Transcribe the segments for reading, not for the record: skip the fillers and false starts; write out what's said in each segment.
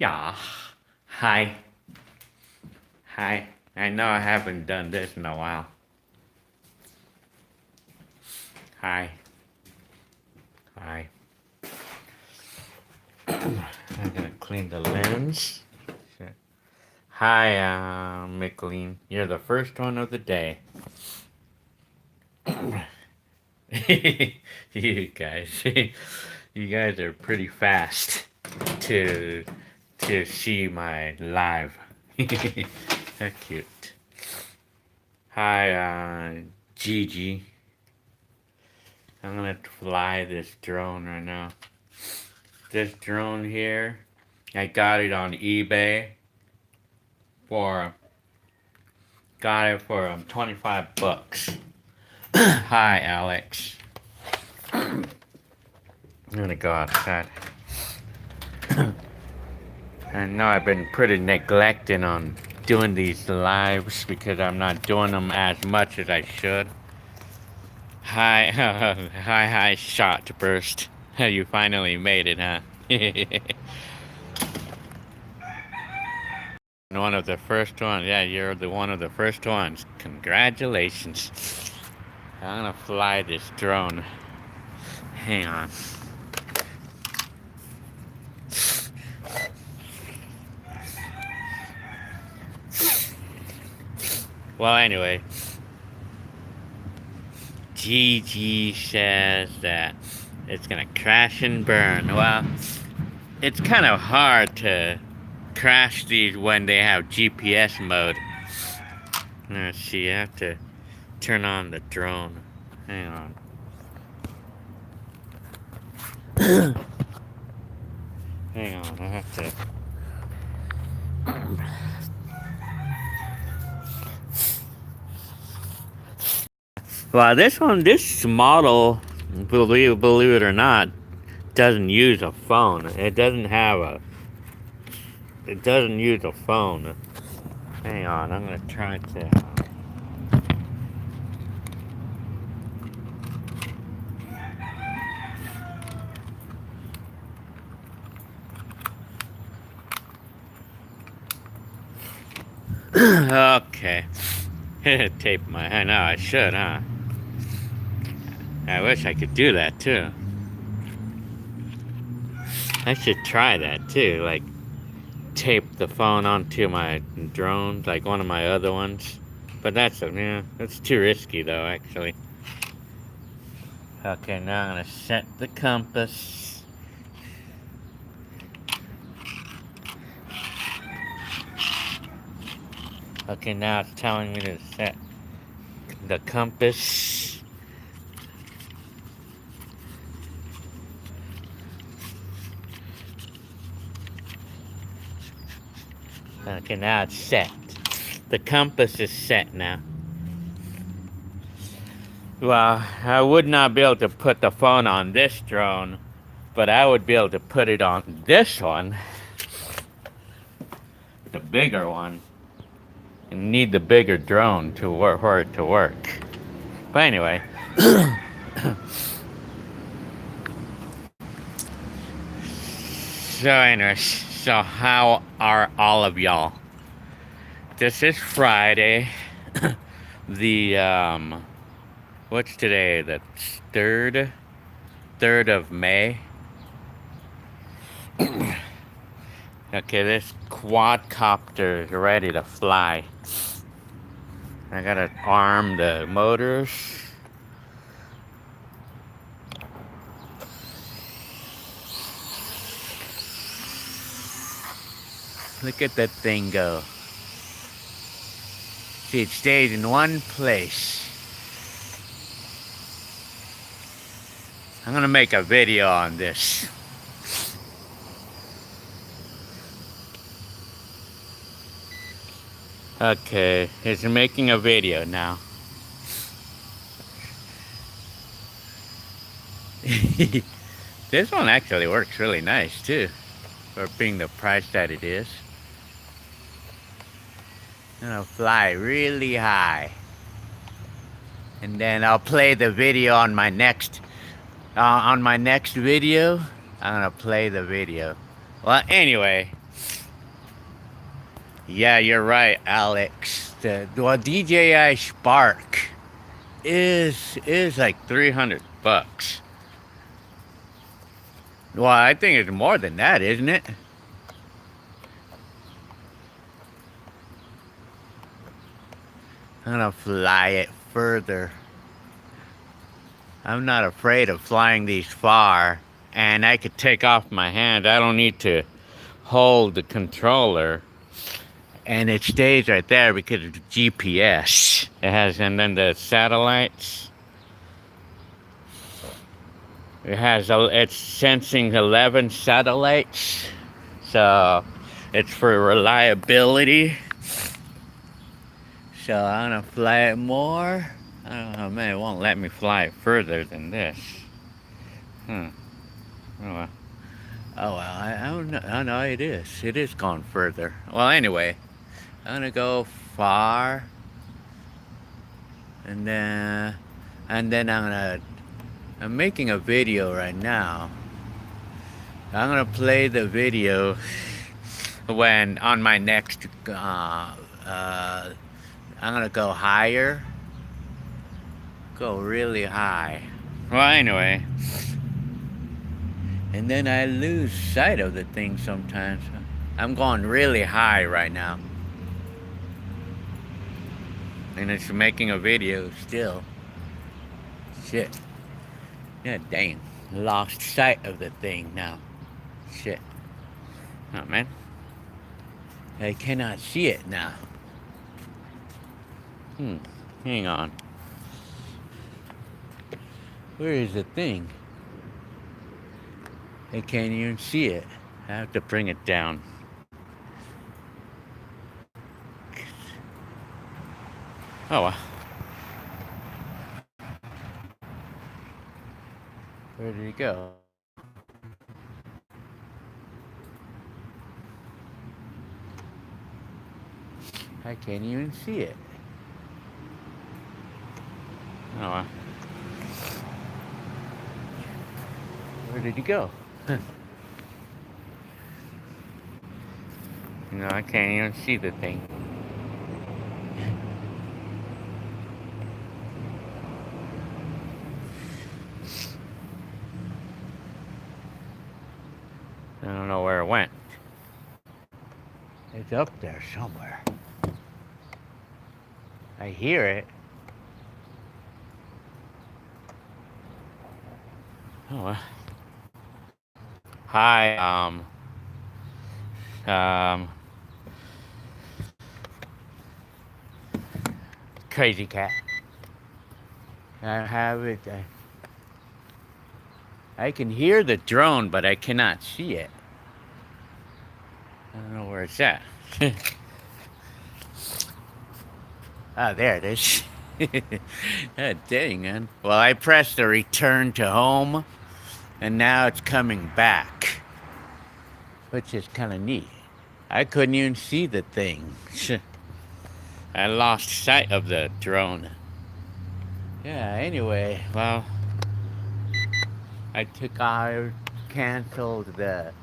Yeah. Hi. Hi. I know I haven't done this in a while. Hi. Hi. I'm gonna clean the lens. Shit. Hi, Micheline. You're the first one of the day. you guys, you guys are pretty fast to to see my live. How cute. Hi, Gigi. I'm gonna fly this drone right now. This drone here, I got it on eBay for got it for 25 bucks. Hi, Alex. I'm gonna go outside. I know I've been pretty neglecting on doing these lives because I'm not doing them as much as I should. Hi, hi, shot burst. You finally made it, huh? One of the first ones. Yeah, you're the one of the first ones. Congratulations. I'm gonna fly this drone. Hang on. Well, anyway, Gigi says that it's gonna crash and burn. Well, it's kind of hard to crash these when they have GPS mode. Let's see, I have to turn on the drone. Hang on. Hang on, I have to. Well, this model, believe it or not, doesn't use a phone. It doesn't use a phone. Hang on, I'm gonna try to. Okay. Tape my. I know I should, huh? I wish I could do that too. I should try that too. Like, tape the phone onto my drone, like one of my other ones. But that's too risky though, actually. Okay, now I'm gonna set the compass. Okay, now it's telling me to set the compass. Okay, now it's set. The compass is set now. Well, I would not be able to put the phone on this drone, but I would be able to put it on this one. The bigger one. You need the bigger drone to work for it to work. But anyway. So how are all of y'all? This is Friday. the what's today? The third of May. Okay, this quadcopter is ready to fly. I gotta arm the motors. Look at that thing go. See, it stays in one place. I'm gonna make a video on this. Okay, it's making a video now. This one actually works really nice too, for being the price that it is. I'm gonna fly really high, and then I'll play the video on my next video. I'm gonna play the video. Well, anyway, Yeah, you're right, Alex. Well, DJI Spark is like $300. Well, I think it's more than that, isn't it? I'm gonna fly it further. I'm not afraid of flying these far, and I could take off my hand. I don't need to hold the controller, and it stays right there because of the GPS. It has, and then the satellites. It's sensing 11 satellites, so it's for reliability. So I'm gonna fly it more. I don't know, man, it won't let me fly it further than this. Oh well. Oh well, I don't know. Oh no, it is. It is going further. Well, anyway, I'm gonna go far, and then I'm making a video right now. I'm gonna play the video when on my next. I'm gonna go higher. Go really high. Well, anyway. And then I lose sight of the thing sometimes. I'm going really high right now. And it's making a video still. Shit. Yeah, dang. Lost sight of the thing now. Shit. Oh, man. I cannot see it now. Hang on. Where is the thing? I can't even see it. I have to bring it down. Oh well. Where did he go? I can't even see it. Oh well. Where did he go? No, I can't even see the thing. I don't know where it went. It's up there somewhere. I hear it. Oh well. Hi, Crazy Cat. I have it. I can hear the drone, but I cannot see it. I don't know where it's at. Ah, there it is. God dang, man. Well, I pressed the return to home, and now it's coming back, which is kind of neat. I couldn't even see the thing. I lost sight of the drone. Yeah, anyway, well, I canceled the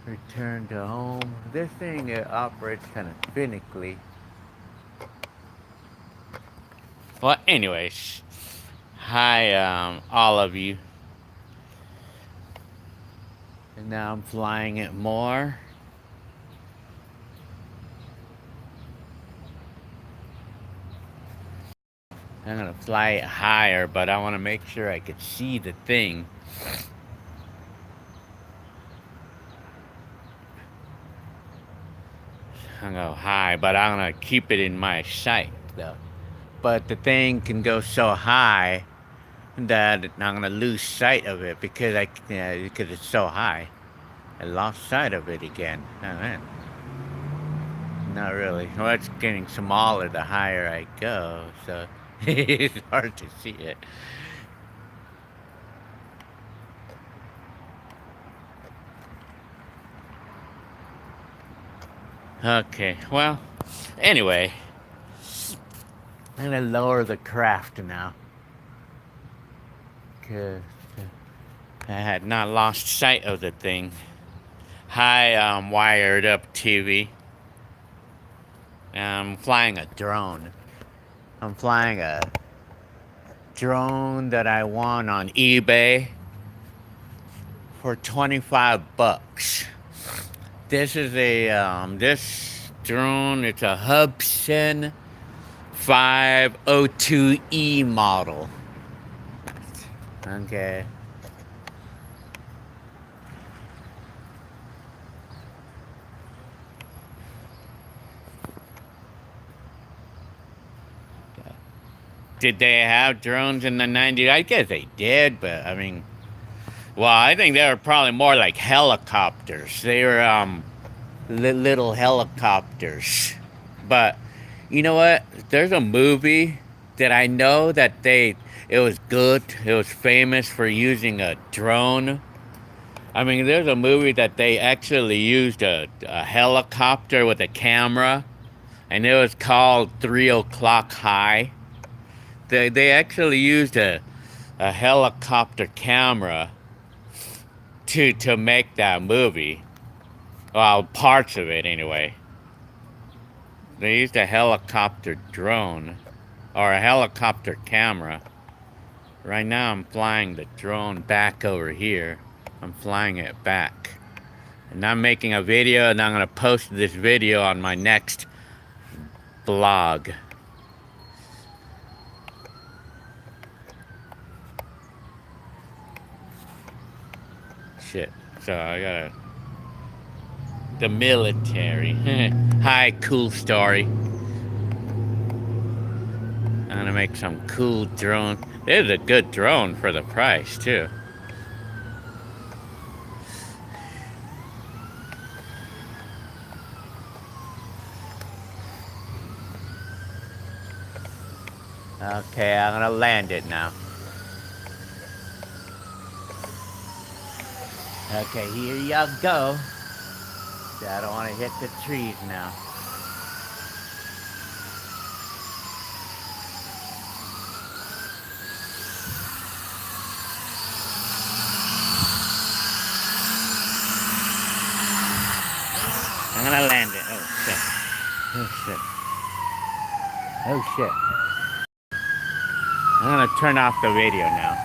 return to home. This thing operates kind of finically. Well, anyways, hi, all of you. And now I'm flying it more. I'm gonna fly it higher, but I want to make sure I could see the thing. I'm gonna go high, but I'm gonna keep it in my sight, though. But the thing can go so high that I'm gonna lose sight of it because it's so high. I lost sight of it again. Oh, man. Not really. Well, it's getting smaller the higher I go, so it's hard to see it. Okay, well, anyway, I'm gonna lower the craft now, because I had not lost sight of the thing. Hi, wired up TV. I'm flying a drone. I'm flying a drone that I won on eBay for 25 bucks. This is this drone, it's a Hubsan 502E model. Okay. Did they have drones in the 90s? I guess they did, but I mean, well, I think they were probably more like helicopters. They were little helicopters. But you know what? There's a movie that I know that it was good. It was famous for using a drone. I mean, there's a movie that they actually used a helicopter with a camera, and it was called 3 O'Clock High. They actually used a helicopter camera to make that movie. Well, parts of it anyway. They used a helicopter drone or a helicopter camera. Right now I'm flying the drone back over here. I'm flying it back. And I'm making a video, and I'm gonna post this video on my next blog. Shit. So I gotta the military. Hi, cool story. I'm gonna make some cool drone. This is a good drone for the price too. Okay, I'm gonna land it now. Okay, here you go. I don't want to hit the trees now. I'm gonna land it. Oh shit. Oh shit. Oh shit. I'm gonna turn off the video now.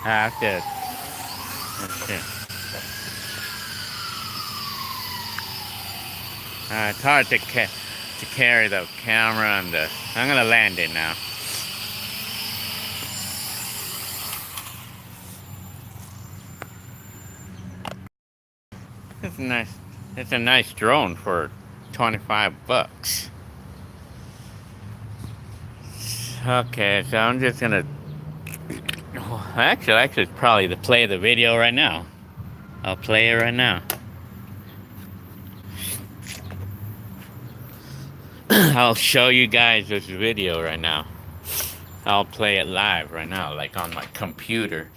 I have to. Oh shit. It's hard to carry the camera and the. I'm gonna land it now. It's nice. It's a nice drone for 25 bucks. Okay, so I'm just gonna. Actually, I could probably play the video right now. I'll play it right now. I'll show you guys this video right now. I'll play it live right now, like on my computer.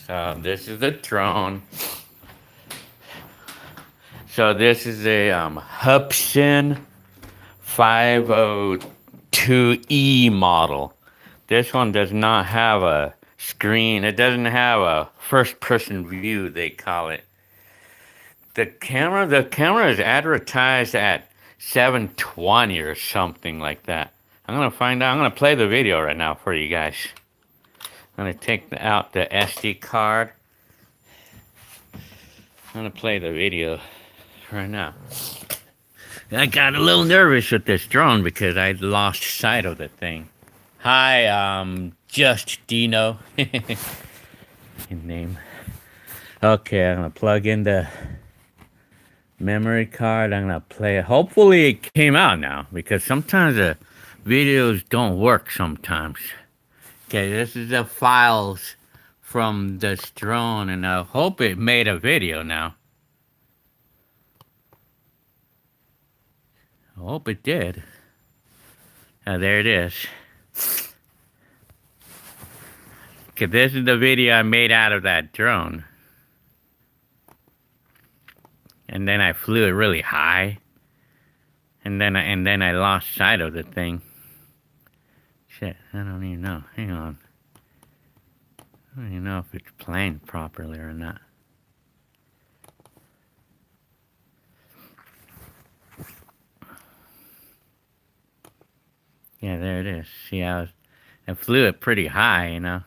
So this is the drone. So this is a Hubsan 502E model. This one does not have a screen. It doesn't have a first-person view, they call it. The camera is advertised at 720 or something like that. I'm gonna find out. I'm gonna play the video right now for you guys. I'm gonna take out the SD card. I'm gonna play the video right now. I got a little nervous with this drone because I lost sight of the thing. Hi, Just Dino. His name. Okay, I'm gonna plug in the memory card. I'm gonna play it. Hopefully it came out now, because sometimes the videos don't work sometimes. Okay, this is the files from this drone, and I hope it made a video now. I hope it did. There it is. Okay, this is the video I made out of that drone. And then I flew it really high. And then I lost sight of the thing. Shit, I don't even know. Hang on. I don't even know if it's playing properly or not. Yeah, there it is. See, I flew it pretty high, you know.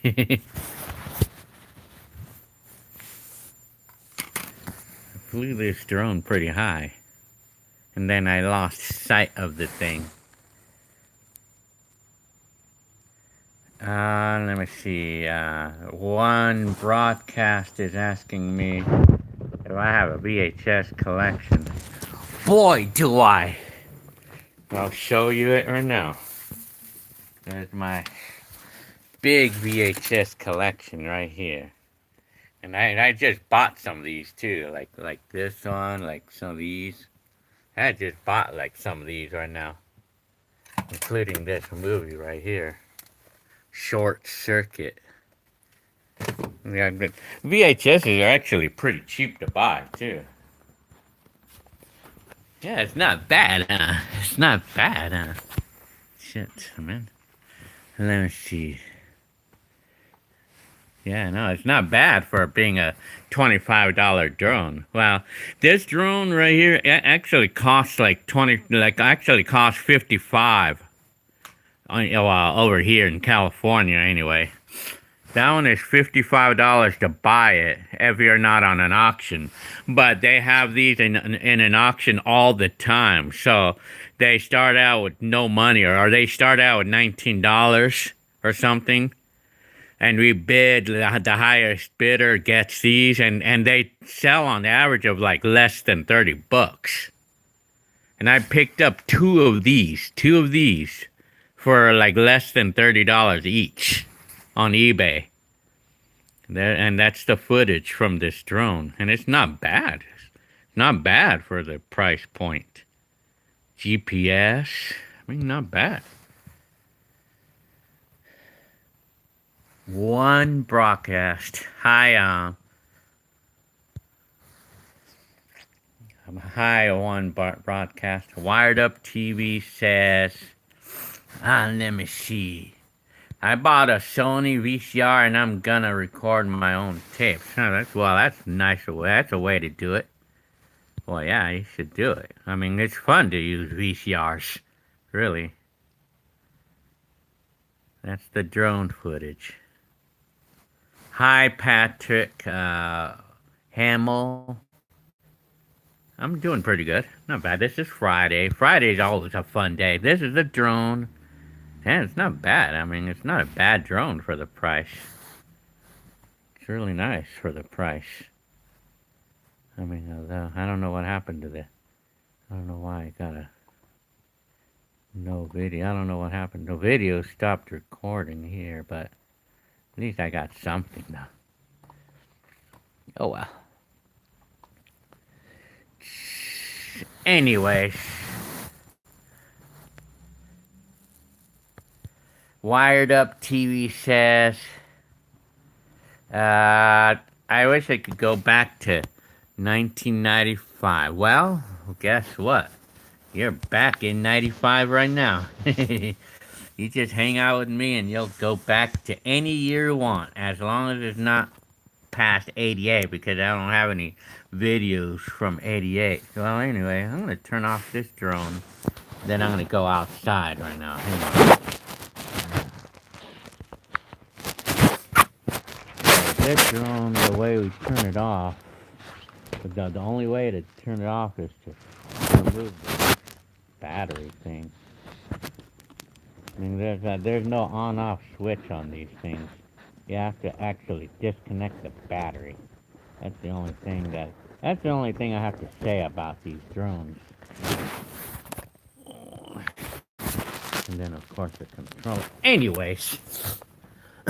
I flew this drone pretty high. And then I lost sight of the thing. Let me see. One broadcast is asking me if I have a VHS collection. Boy, do I! I'll show you it right now. There's my big VHS collection right here. And I just bought some of these too, like this one, like some of these. I just bought like some of these right now, including this movie right here, Short Circuit. Yeah, but VHSs are actually pretty cheap to buy too. Yeah, it's not bad, huh? It's not bad, huh? Shit, man. Let me see. Yeah, no, it's not bad for being a $25 drone. Well, this drone right here actually costs like actually costs 55. Well, over here in California anyway. That one is $55 to buy it if you're not on an auction. But they have these in an auction all the time. So they start out with no money, or they start out with $19 or something. And we bid, the highest bidder gets these, and they sell on the average of like less than 30 bucks. And I picked up two of these for like less than $30 each on eBay. And that's the footage from this drone. And it's not bad. It's not bad for the price point. GPS, I mean, not bad. One broadcast. Hi, I'm hi, one broadcast. Wired Up TV says, let me see. I bought a Sony VCR and I'm gonna record my own tapes. That's nice. That's a way to do it. Well, yeah, you should do it. I mean, it's fun to use VCRs. Really. That's the drone footage. Hi, Patrick Hamill. I'm doing pretty good. Not bad. This is Friday. Friday's always a fun day. This is a drone. And it's not bad. I mean, it's not a bad drone for the price. It's really nice for the price. I mean, I don't know what happened to this. I don't know why I got no video. I don't know what happened. The video stopped recording here, but at least I got something though. Oh well. Anyways. Wired Up TV says, I wish I could go back to 1995. Well, guess what? You're back in 95 right now. You just hang out with me and you'll go back to any year you want, as long as it's not past 88, because I don't have any videos from 88. Well, anyway, I'm going to turn off this drone. Then I'm going to go outside right now. Hang on. This drone, the way we turn it off, the only way to turn it off is to remove the battery thing. I mean, there's no on-off switch on these things. You have to actually disconnect the battery. That's the only thing I have to say about these drones. And then, of course, the controller. Anyways.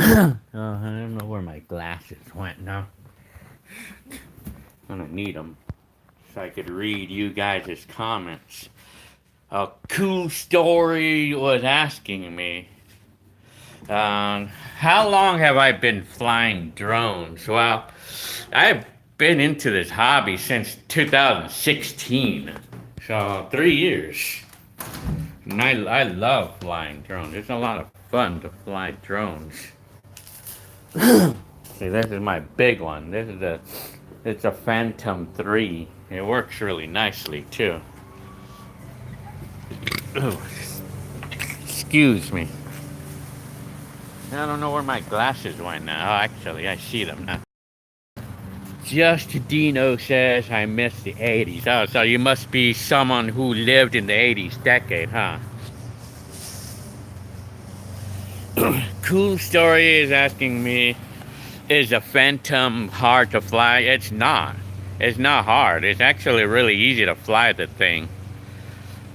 I don't know where my glasses went now. I'm gonna need them so I could read you guys' comments. A cool story was asking me, how long have I been flying drones? Well, I've been into this hobby since 2016, so 3 years. And I love flying drones. It's a lot of fun to fly drones. See, this is my big one. It's a Phantom 3. It works really nicely too. Ooh, excuse me. I don't know where my glasses went now. Oh, actually, I see them now. Just Dino says I miss the 80s. Oh, so you must be someone who lived in the 80s decade, huh? Cool Story is asking me, is a Phantom hard to fly? It's not. It's not hard. It's actually really easy to fly the thing.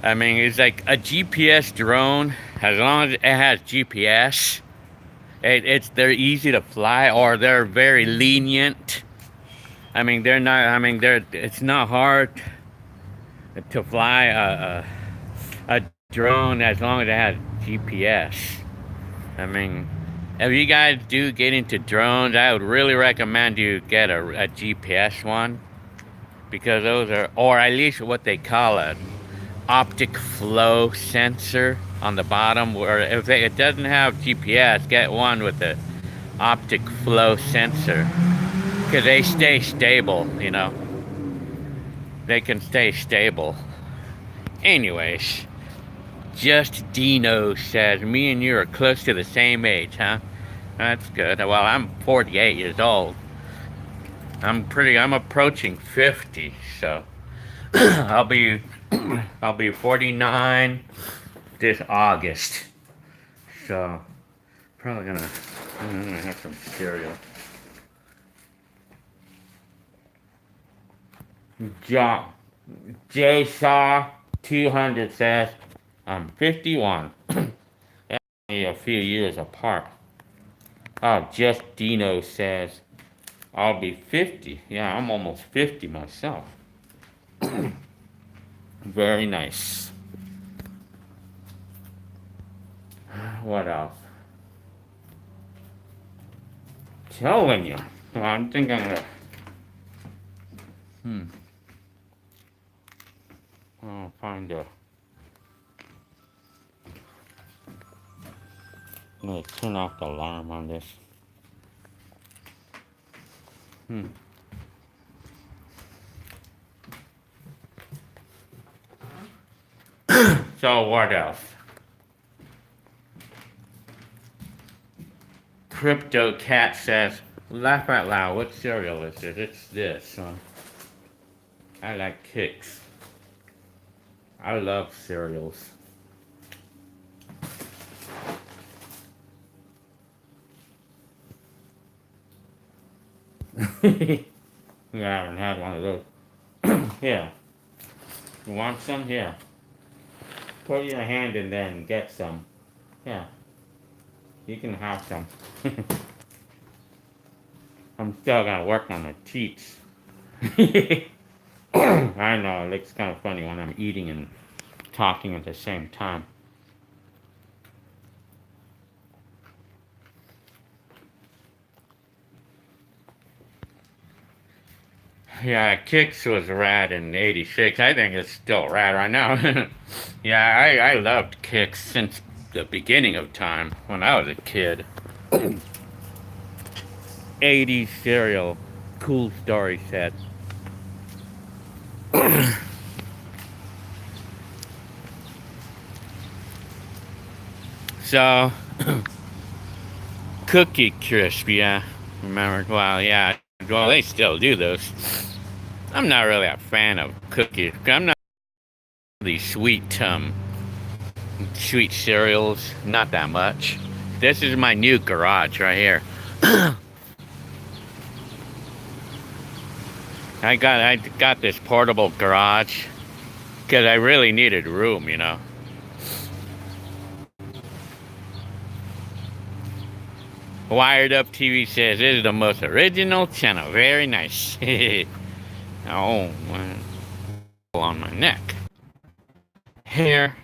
I mean, it's like a GPS drone. As long as it has GPS, they're easy to fly, or they're very lenient. I mean, they're not. I mean, it's not hard to fly a drone as long as it has GPS. I mean, if you guys do get into drones, I would really recommend you get a GPS one, because those are, or at least what they call a optic flow sensor on the bottom. Where if it doesn't have GPS, get one with the optic flow sensor, because they stay stable, you know. They can stay stable. Anyways, Just Dino says, me and you are close to the same age, huh? That's good. Well, I'm 48 years old. I'm approaching 50, so I'll be 49 this August. So probably I'm gonna have some cereal. J Saw 200 says, I'm 51. That's only a few years apart. Oh, Just Dino says, I'll be 50. Yeah, I'm almost 50 myself. Very nice. What else? Telling you. Well, I'm thinking of. I'll find a. I'm gonna turn off the alarm on this. So what else? Crypto Cat says, laugh out loud. What cereal is it? It's this. I like Kix. I love cereals. Yeah, I haven't had one of those. Here. You want some? Here. Put your hand in there and get some. Yeah. You can have some. I'm still gonna work on the teats. I know, it looks kind of funny when I'm eating and talking at the same time. Yeah, Kix was rad in '86. I think it's still rad right now. Yeah, I loved Kix since the beginning of time when I was a kid. '80s cereal, Cool Story set. So, Cookie Crisp, yeah. Remember? Well, yeah. Well, they still do those. I'm not really a fan of cookies. I'm not these sweet cereals. Not that much. This is my new garage right here. I got this portable garage because I really needed room, you know. Wired Up TV says, this is the most original channel. Very nice. Oh, on my neck. Here.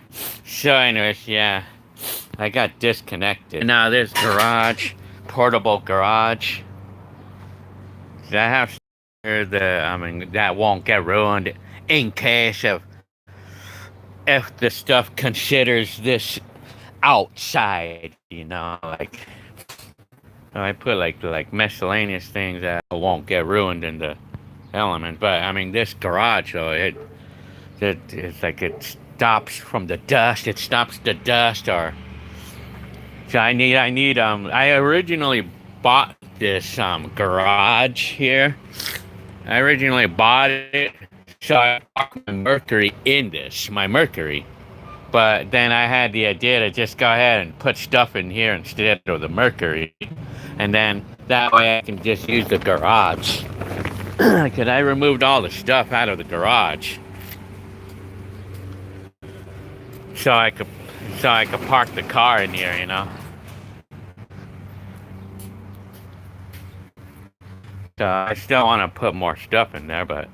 So anyways, yeah. I got disconnected. Now this garage, portable garage. I have that won't get ruined in case of if the stuff considers this outside, you know, like I put like miscellaneous things that won't get ruined in the element. But I mean, this garage though, it's like it stops from the dust. It stops the dust. Or so I originally bought this garage here. I originally bought it so I parked my Mercury in this, my Mercury. But then I had the idea to just go ahead and put stuff in here instead of the Mercury. And then that way I can just use the garage. Because I removed all the stuff out of the garage. So I could park the car in here, you know. So I still want to put more stuff in there, but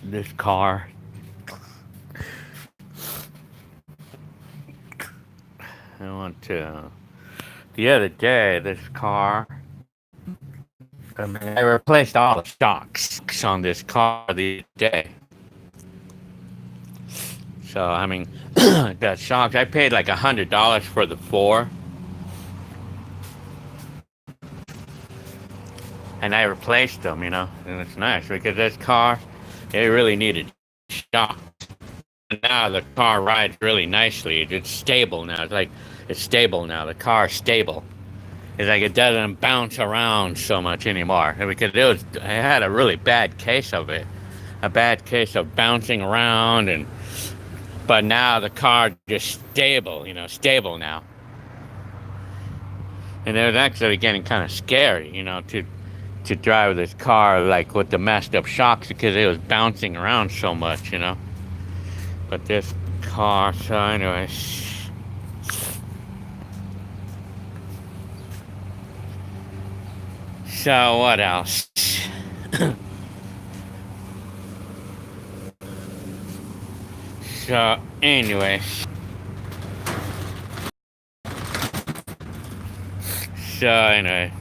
this car, I want to. The other day, this car, I mean, I replaced all the shocks on this car the other day. So I mean, the shocks, I paid like $100 for the four, and I replaced them, you know, and it's nice because this car, it really needed shocks. And now the car rides really nicely. It's stable now. It's stable now. The car's stable. It's like it doesn't bounce around so much anymore because I had a really bad case of it, a bad case of bouncing around, but now the car just stable, you know, stable now. And it was actually getting kind of scary, you know, to drive this car like with the messed up shocks because it was bouncing around so much, you know. But this car, so anyways. So what else? So anyway. So anyway.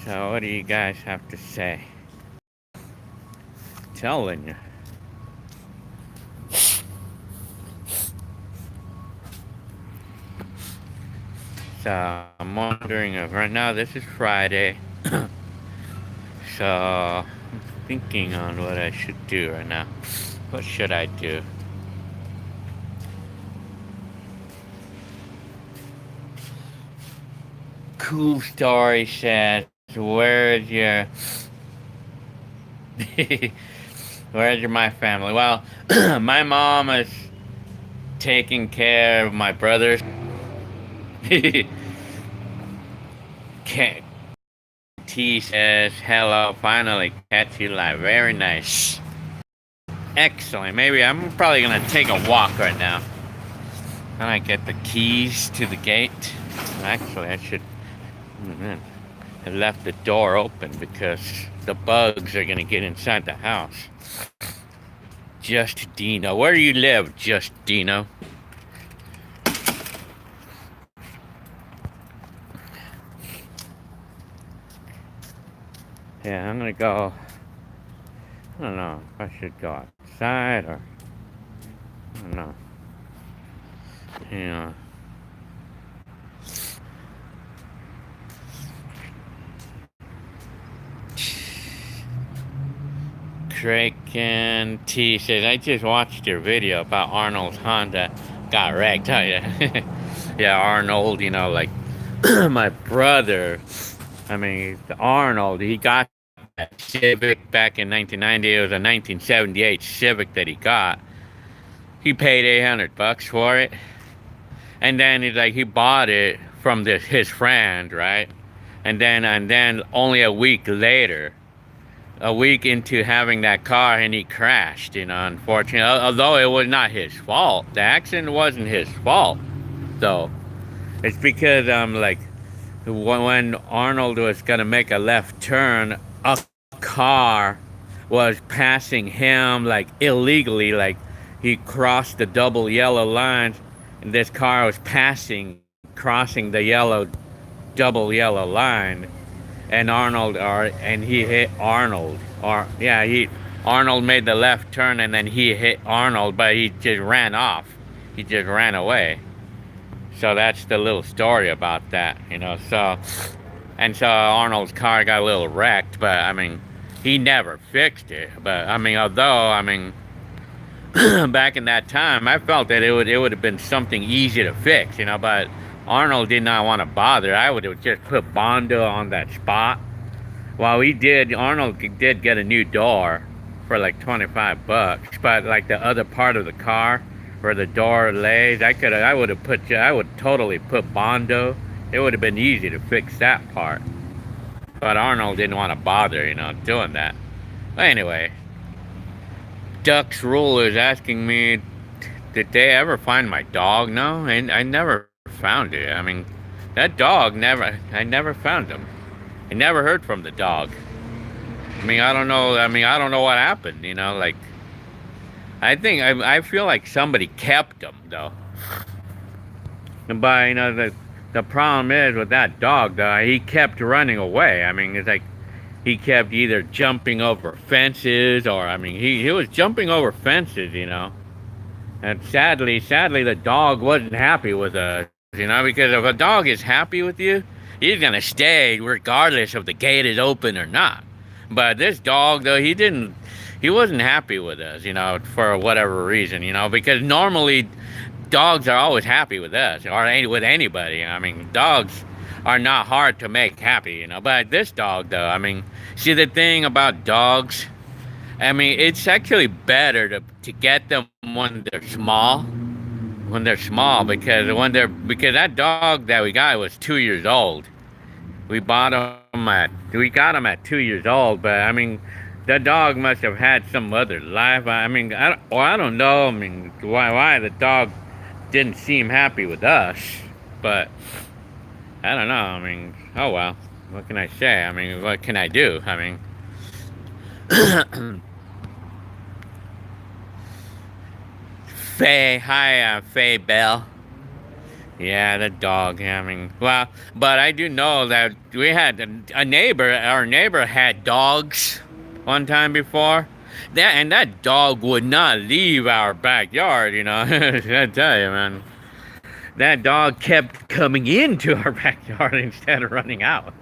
So what do you guys have to say? Telling you. So I'm wondering if right now this is Friday. So I'm thinking on what I should do right now. What should I do? Cool Story says, where's your where's my family? Well, my mom is taking care of my brothers. T says, hello, finally catch you live. Very nice. Excellent. Maybe I'm probably gonna take a walk right now. And I get the keys to the gate. Actually, I should have left the door open because the bugs are gonna get inside the house. Just Dino. Where do you live, Just Dino? Yeah, I'm gonna go. I don't know if I should go outside or I don't know. You know. Kraken T says, I just watched your video about Arnold's Honda got wrecked. Oh yeah. Yeah, Arnold, you know, like my brother. I mean, Arnold, he got that Civic back in 1990. It was a 1978 Civic that he got. He paid $800 for it. And then he bought it from his friend, right? And then only a week later, a week into having that car, and he crashed, you know, unfortunately. Although it was not his fault. The accident wasn't his fault, though. It's because, when Arnold was gonna make a left turn, a car was passing him, like, illegally. Like, he crossed the double yellow lines, and this car was crossing the double yellow line. And he hit Arnold. Arnold made the left turn and then he hit Arnold, but he just ran off. He just ran away. So that's the little story about that, So Arnold's car got a little wrecked, but I mean, he never fixed it. But I mean, back in that time, I felt that it would have been something easy to fix, But Arnold did not want to bother. I would have just put Bondo on that spot. Well, Arnold did get a new door for like 25 bucks, but like the other part of the car where the door lays, I would totally put Bondo. It would have been easy to fix that part. But Arnold didn't want to bother, doing that. But anyway, Duck's Rule is asking me, did they ever find my dog? No, I never found it. I mean, that dog I never found him. I never heard from the dog. I mean, I don't know. I don't know what happened. Like, I feel like somebody kept him though. But the problem is with that dog though, he kept running away. I mean, it's like he kept either jumping over fences or he was jumping over fences. And sadly, the dog wasn't happy with us. Because if a dog is happy with you, he's gonna stay regardless if the gate is open or not. But this dog, though, he wasn't happy with us, for whatever reason, because normally dogs are always happy with us or with anybody. I mean, dogs are not hard to make happy, But this dog, though, see, the thing about dogs, it's actually better to get them when they're small. Because that dog that we got was 2 years old. We got him at 2 years old, but that dog must have had some other life. I don't know. Why the dog didn't seem happy with us, but I don't know. Oh well. What can I say? What can I do? Faye Bell. Yeah, the dog. Well, but I do know that we had a neighbor. Our neighbor had dogs one time before. That dog would not leave our backyard. I tell you, man. That dog kept coming into our backyard instead of running out.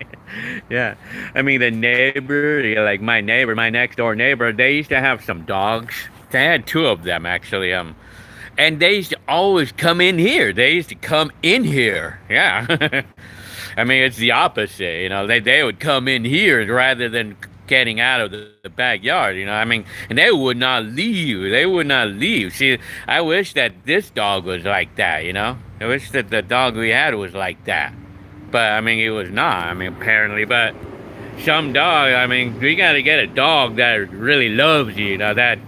Yeah, the neighbor, like my next door neighbor, they used to have some dogs. They had two of them actually. And they used to always come in here. Yeah. It's the opposite, They would come in here rather than getting out of the backyard, And they would not leave. See, I wish that this dog was like that, I wish that the dog we had was like that. But, it was not, apparently. But some dog, we gotta get a dog that really loves you, that...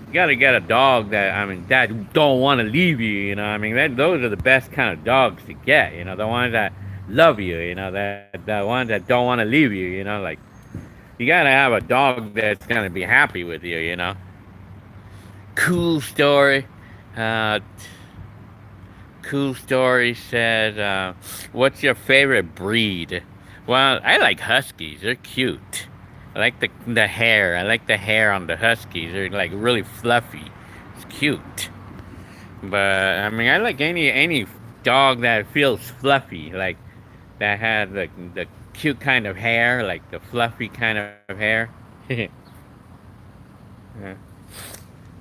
You gotta get a dog that, that don't want to leave you, those are the best kind of dogs to get, the ones that love you, the ones that don't want to leave you, like, you gotta have a dog that's gonna be happy with you, Cool Story, Cool Story says, what's your favorite breed? Well, I like Huskies, they're cute. I like the hair. I like the hair on the Huskies. They're like really fluffy. It's cute. But I like any dog that feels fluffy, like that has the cute kind of hair, like the fluffy kind of hair. Yeah.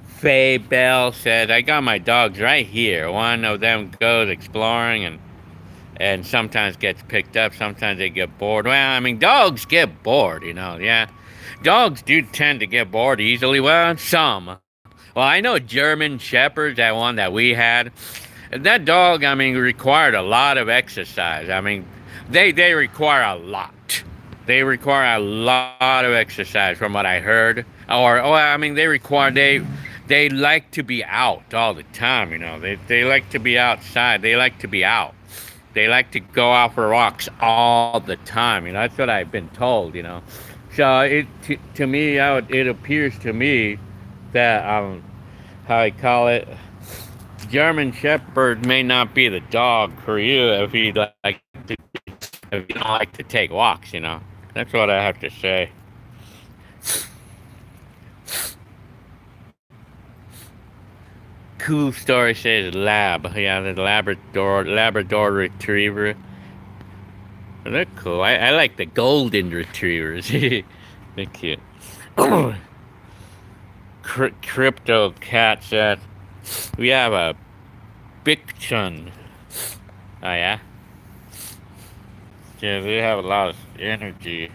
Faye Bell said, I got my dogs right here. One of them goes exploring and sometimes gets picked up. Sometimes they get bored. Well, dogs get bored, yeah. Dogs do tend to get bored easily. Well, some. Well, I know German Shepherds, that one that we had. That dog, required a lot of exercise. They require a lot. They require a lot of exercise from what I heard. They like to be out all the time, They like to be outside. They like to be out. They like to go out for walks all the time, That's what I've been told, So to me, it appears to me that how I call it, German Shepherd may not be the dog for you if you don't like to take walks, That's what I have to say. Cool Story says lab. Yeah, the Labrador Retriever. They're cool. I like the golden retrievers. They're cute. Crypto Cat said we have a big son. Oh yeah? Yeah, they have a lot of energy.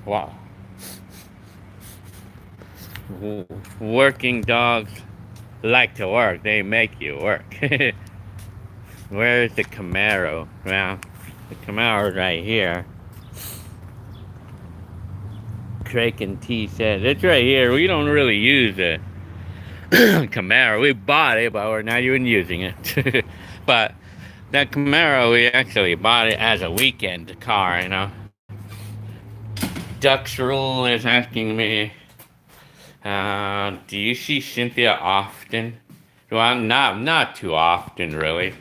Wow. Working dogs like to work. They make you work. Where's the Camaro? Well, the Camaro right here. Kraken T says, it's right here. We don't really use it. Camaro. We bought it, but we're not even using it. But that Camaro, we actually bought it as a weekend car, you know. Ducks Rule is asking me, do you see Cynthia often? Well, not too often, really.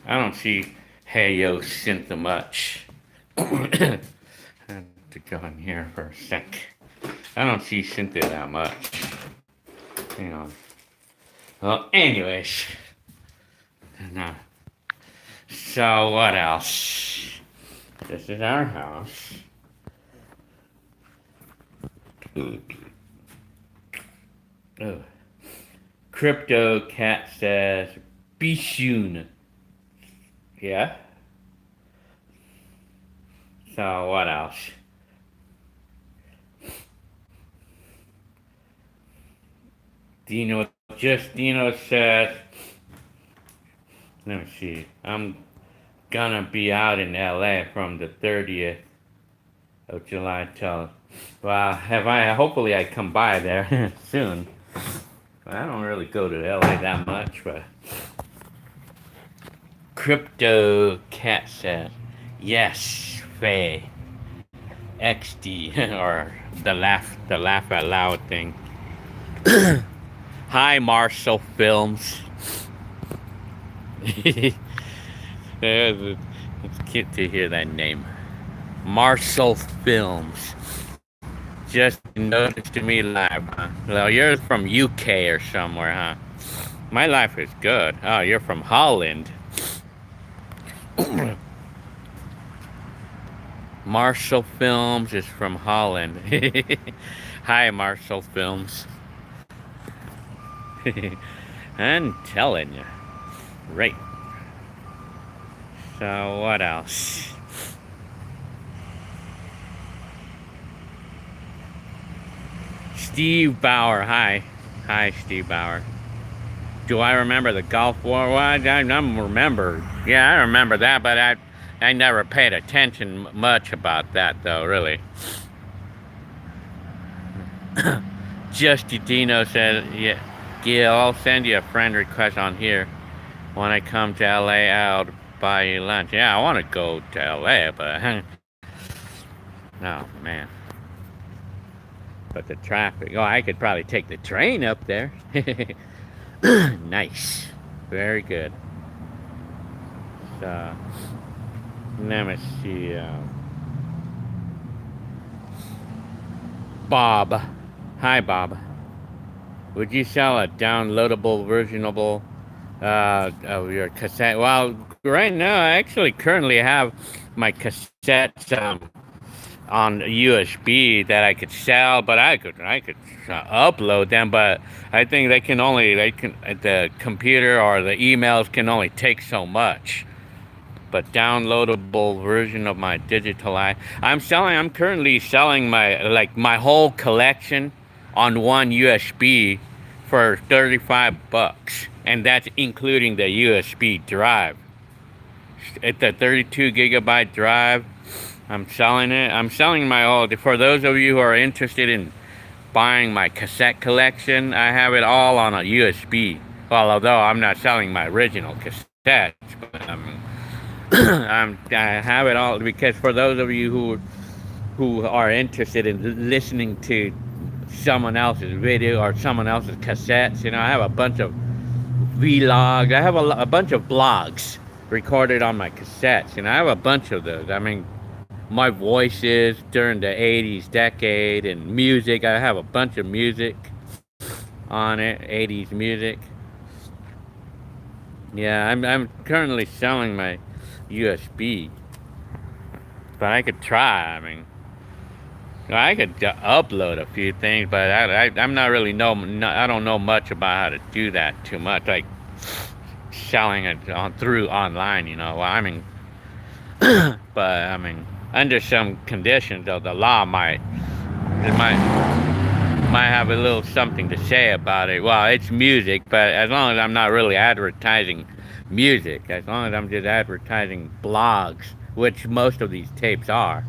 I don't see Hey Yo Cynthia much. I have to go in here for a sec. I don't see Cynthia that much. Hang on. Well, anyways. No. So, what else? This is our house. Oh. Crypto Cat says, Bishun. Yeah? So, what else? Dino says, let me see, I'm gonna be out in LA from the 30th of July till, well, hopefully I come by there soon. But I don't really go to LA that much, but Crypto Cat says, yes, Faye. XD, or the laugh out loud thing. Hi, Marshall Films. It's cute to hear that name. Marshall Films. Just noticed to me live, huh? Well, you're from UK or somewhere, huh? My life is good. Oh, you're from Holland. Marshall Films is from Holland. Hi, Marshall Films. I'm telling you. Right. So, what else? Steve Bauer. Hi. Hi, Steve Bauer. Do I remember the Gulf War? Well, I don't remember. Yeah, I remember that, but I never paid attention much about that, though, really. Justy Dino said, yeah, Gil, I'll send you a friend request on here. When I come to LA, I'll buy you lunch. Yeah, I want to go to LA, but... oh, man. But the traffic... oh, I could probably take the train up there. Nice. Very good. So... let me see... Bob. Hi, Bob. Would you sell a downloadable versionable of your cassette? Well, right now I actually currently have my cassettes on USB that I could sell, but I could upload them, but I think the computer or the emails can only take so much. But downloadable version of my digital I'm currently selling my whole collection on one USB for $35, and that's including the USB drive. It's a 32 gigabyte drive. I'm selling it. I'm selling my old. For those of you who are interested in buying my cassette collection, I have it all on a USB. Well, although I'm not selling my original cassettes, but I have it all because for those of you who are interested in listening to someone else's video or someone else's cassettes, I have a bunch of vlogs. I have a bunch of blogs recorded on my cassettes, I have a bunch of those. I mean, my voices during the 80s decade and music. I have a bunch of music on it, 80s music. Yeah, I'm currently selling my USB, but I could try. I mean, I could upload a few things, but I'm not really I don't know much about how to do that too much, like selling it through online. Well, I mean, but I mean, under some conditions, though, the law might have a little something to say about it. Well, it's music, but as long as I'm not really advertising music, as long as I'm just advertising blogs, which most of these tapes are.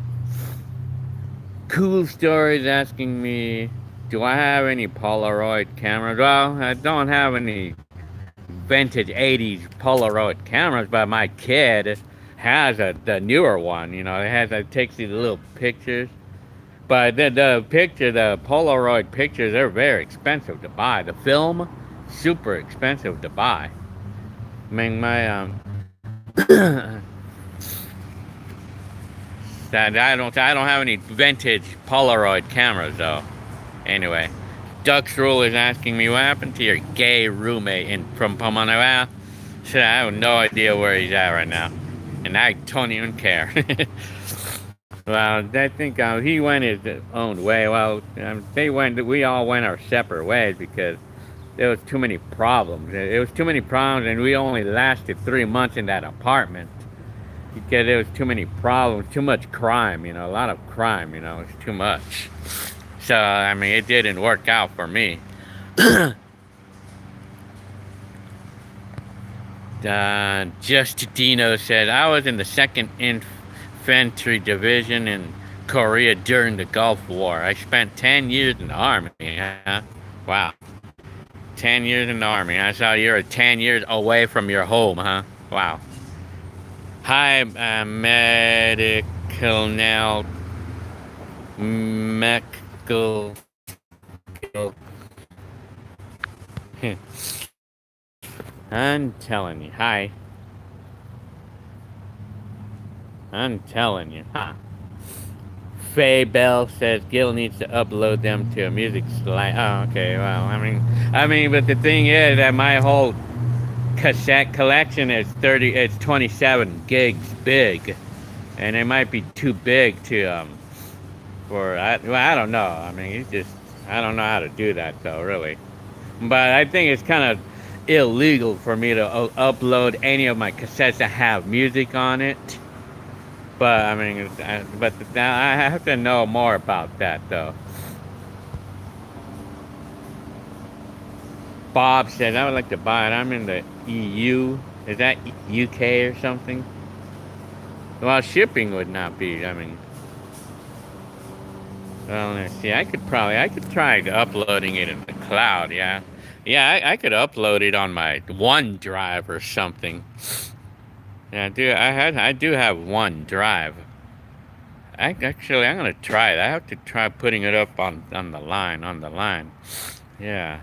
Cool Stories asking me, do I have any Polaroid cameras? Well, I don't have any vintage 80s Polaroid cameras, but my kid has the newer one. It takes these little pictures. But the Polaroid pictures, they're very expensive to buy. The film, super expensive to buy. I mean, my I don't have any vintage Polaroid cameras though. Anyway, Duck's Rule is asking me what happened to your gay roommate from Pomona. Well, I have no idea where he's at right now, and I don't even care. Well, I think he went his own way. Well, we all went our separate ways because there was too many problems. It was too many problems, and we only lasted 3 months in that apartment because there was too many problems, too much crime. A lot of crime. It's too much. So I mean, it didn't work out for me. Just Dino said I was in the 2nd Infantry Division in Korea during the Gulf War. I spent 10 years in the Army. Huh? Wow. 10 years in the Army. I saw you're 10 years away from your home, huh? Wow. Hi, medical now. Medical. I'm telling you. Hi. I'm telling you, huh? Faye Bell says Gil needs to upload them to a music slide. Oh, okay. Well, I mean, but the thing is that my whole cassette collection is 27 gigs big, and it might be too big to I don't know. I mean, I don't know how to do that though, really. But I think it's kind of illegal for me to upload any of my cassettes that have music on it. But I mean, I have to know more about that though. Bob said I would like to buy it. I'm in the EU. Is that UK or something? Well, shipping would not be. I mean, well, let's see. I could try uploading it in the cloud. Yeah, I could upload it on my OneDrive or something. Yeah, I do have OneDrive. I'm gonna try it. I have to try putting it up on the line. Yeah.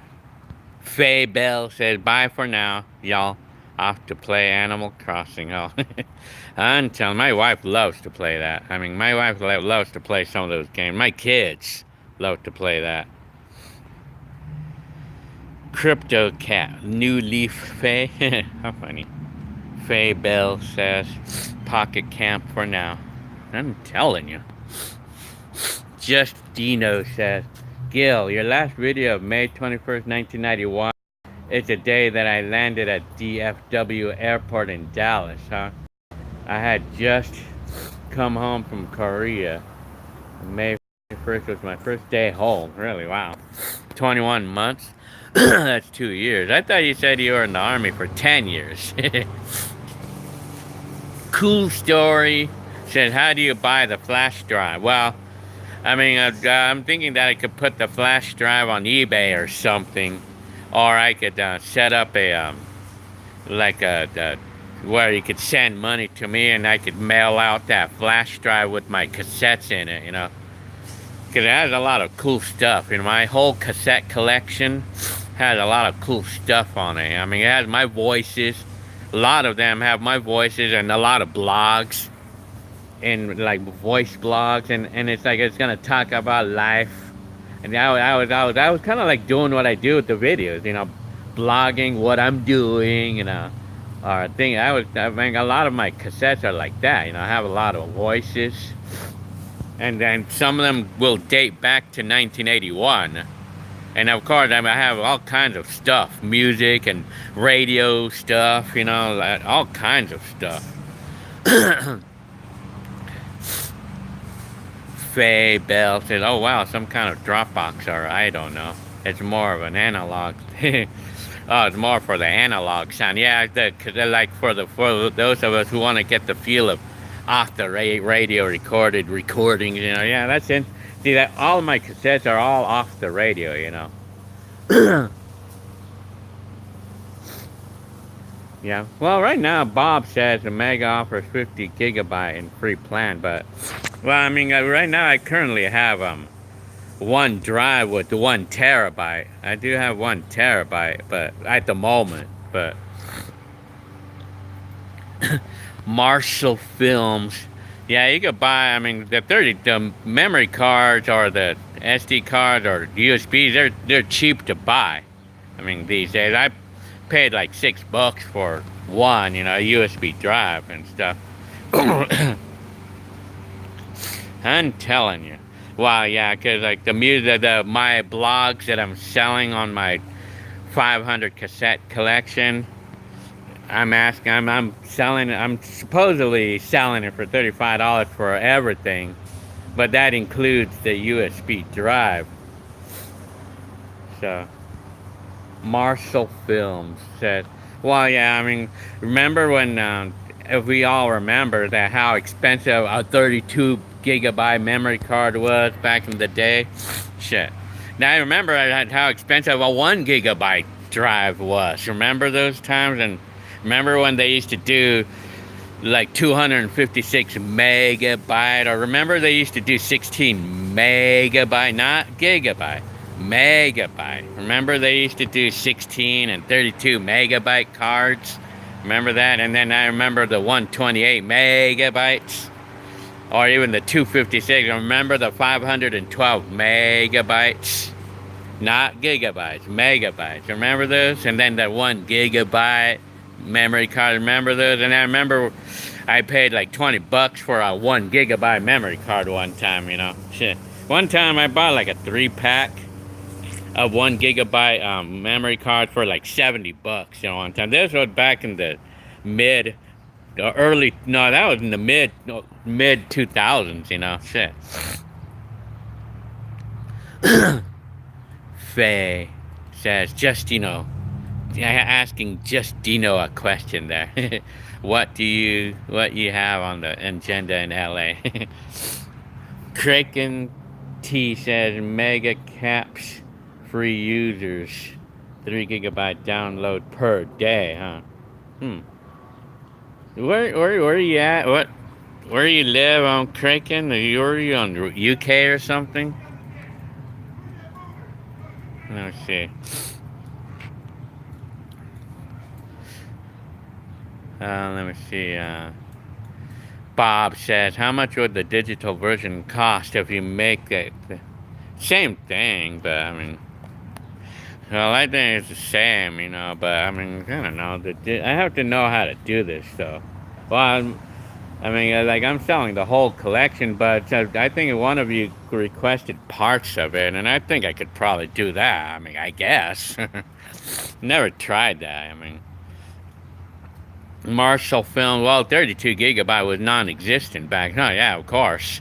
Faye Bell said, bye for now, y'all. Off to play Animal Crossing. Oh, until my wife loves to play that. I mean, my wife loves to play some of those games. My kids love to play that. Crypto Cat, New Leaf Faye. How funny. Faye Bell says, Pocket Camp for now. I'm telling you. Just Dino says, Gil, your last video of May 21st, 1991. It's a day that I landed at DFW Airport in Dallas, huh? I had just come home from Korea. May 1st was my first day home. Really, wow. 21 months? That's 2 years. I thought you said you were in the Army for 10 years. Cool Story said, how do you buy the flash drive? Well, I mean, I'm thinking that I could put the flash drive on eBay or something. Or I could set up a, where you could send money to me and I could mail out that flash drive with my cassettes in it, Because it has a lot of cool stuff. My whole cassette collection has a lot of cool stuff on it. I mean, it has my voices. A lot of them have my voices and a lot of blogs. in like voice blogs, and it's like it's gonna talk about life. And I was kind of like doing what I do with the videos, blogging what I'm doing, or I mean, a lot of my cassettes are like that, I have a lot of voices, and then some of them will date back to 1981. And of course, I have all kinds of stuff, music and radio stuff, like, all kinds of stuff. Faye Bell says, "Oh wow, some kind of Dropbox, or I don't know. It's more of an analog." Oh, it's more for the analog sound. Yeah, cause they're like for those of us who want to get the feel of off the radio recordings. Yeah, that's it. See that all my cassettes are all off the radio. Yeah. Well, right now Bob says the Mega offers 50 gigabyte in free plan, but well, I mean, right now I currently have one drive with 1 terabyte. I do have 1 terabyte, but at the moment, but Marshall Films. Yeah, you could buy. I mean, the memory cards or the SD cards or USBs. They're cheap to buy. I mean, these days I paid like $6 for one, a USB drive and stuff. I'm telling you. Wow, yeah, because like the music, my blogs that I'm selling on my 500 cassette collection, I'm supposedly selling it for $35 for everything, but that includes the USB drive. So, Marshall Films said, well, yeah, I mean, remember when, if we all remember that how expensive a 32 gigabyte memory card was back in the day? Shit. Now I remember how expensive a 1 gigabyte drive was. Remember those times? And remember when they used to do like 256 megabyte, or remember they used to do 16 megabyte, not gigabyte, megabyte. Remember they used to do 16 and 32 megabyte cards? Remember that? And then I remember the 128 megabytes, or even the 256. Remember the 512 megabytes? Not gigabytes, megabytes. Remember those? And then the 1 gigabyte memory card. Remember those? And I remember I paid like $20 for a 1 gigabyte memory card one time, Shit. One time I bought like a 3-pack of 1 gigabyte memory card for like $70, one time. This was back in the mid 2000s, shit. Faye says, asking just Dino a question there. What you have on the agenda in LA? Kraken T says, mega caps free users, 3 gigabyte download per day, huh? Where are you at? Where you live on Kraken? Are you on UK or something? Let's see. Let me see. Bob says, how much would the digital version cost if you make it? Same thing, but I mean, well, I think it's the same, but I mean, I don't know. I have to know how to do this, though. Well, I'm selling the whole collection, but I think one of you requested parts of it, and I think I could probably do that. I mean, I guess. Never tried that. I mean, Marshall Film, well, 32 gigabyte was non-existent back. Oh, yeah, of course.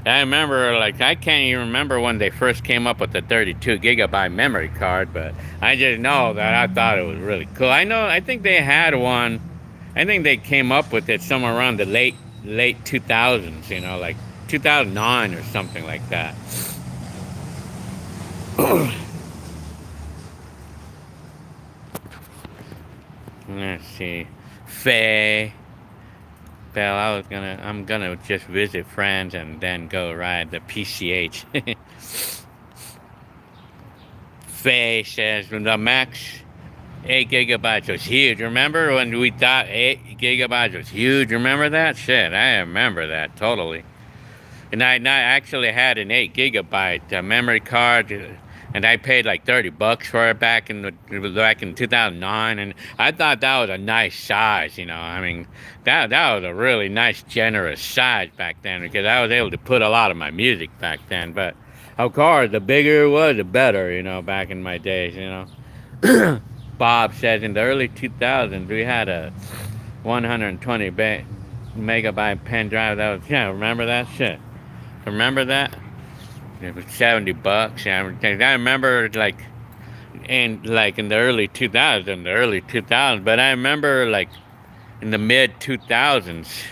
I remember, I can't even remember when they first came up with the 32 gigabyte memory card, but I just know that I thought it was really cool. I think they had one. I think they came up with it somewhere around the late 2000s, like 2009 or something like that. Let's see. Faye Bell, I'm gonna just visit friends and then go ride the PCH. Faye says the max 8 gigabytes was huge. Remember when we thought 8 gigabytes was huge? Remember that? Shit, I remember that totally. And I actually had an 8 gigabyte memory card, and I paid like $30 for it back in 2009, and I thought that was a nice size. I mean, that was a really nice, generous size back then because I was able to put a lot of my music back then. But of course, the bigger it was, the better. Back in my days. Bob says in the early 2000s we had a 120 megabyte pen drive. Remember that shit? Remember that? It was $70. I remember in the early 2000s, but I remember in the mid 2000s,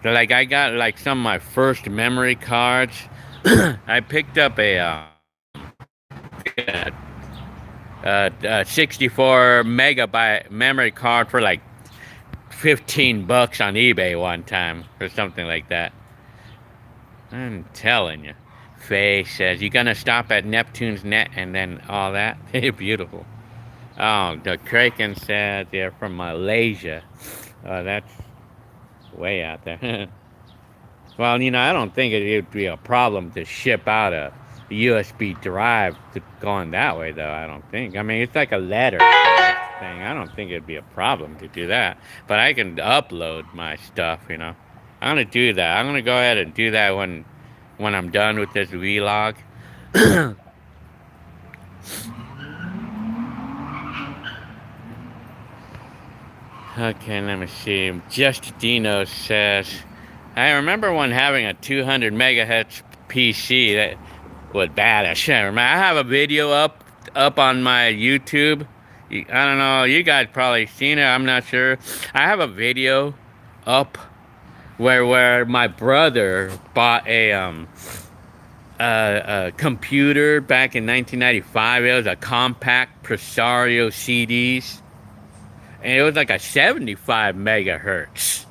I got some of my first memory cards. I picked up a 64 megabyte memory card for like $15 on eBay one time or something like that. I'm telling you. Faye says, you gonna stop at Neptune's net and then all that? Beautiful. Oh, the Kraken says they're from Malaysia. That's way out there. Well, I don't think it would be a problem to ship out a USB drive going that way, though. I don't think. I mean, it's like a letter thing. I don't think it'd be a problem to do that. But I can upload my stuff, I'm gonna do that. I'm gonna go ahead and do that when I'm done with this vlog. Okay, let me see. Just Dino says, I remember when having a 200 megahertz PC that was bad as shit. I have a video up on my YouTube. I don't know, you guys probably seen it, I'm not sure. I have a video up where my brother bought a computer back in 1995. It was a compact Presario CDs, and it was like a 75 megahertz.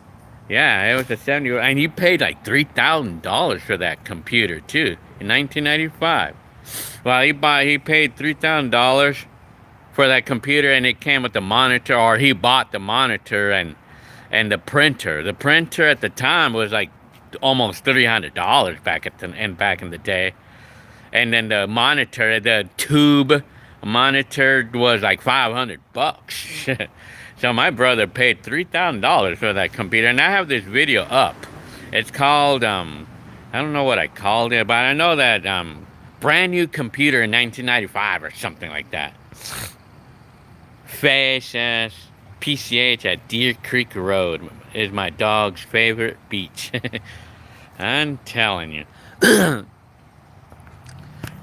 Yeah, it was a 70, and he paid like $3,000 for that computer too in 1995. Well, he paid $3,000 for that computer, and it came with the monitor, or he bought the monitor and the printer. The printer at the time was like almost $300 back in the day. And then the monitor, the tube monitor, was like $500. So my brother paid $3,000 for that computer, and I have this video up. It's called I don't know what I called it, but I know that brand new computer in 1995 or something like that. Faye says, PCH at Deer Creek Road is my dog's favorite beach. I'm telling you.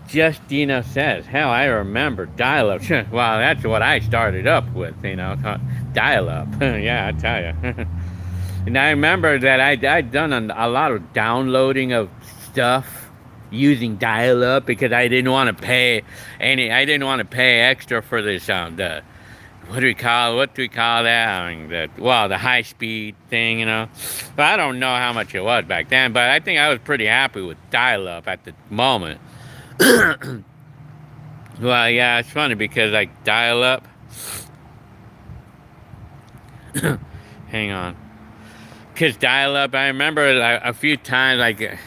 Just Dino says, hell, I remember dial-up. Well, that's what I started up with, dial-up. Yeah, I tell you. And I remember that I'd done a lot of downloading of stuff using dial-up because I didn't want to pay extra for this what do we call that? I mean, the high speed thing, But I don't know how much it was back then, but I think I was pretty happy with dial-up at the moment. Well, yeah, it's funny because dial-up. Hang on. Because dial-up, I remember a few times, I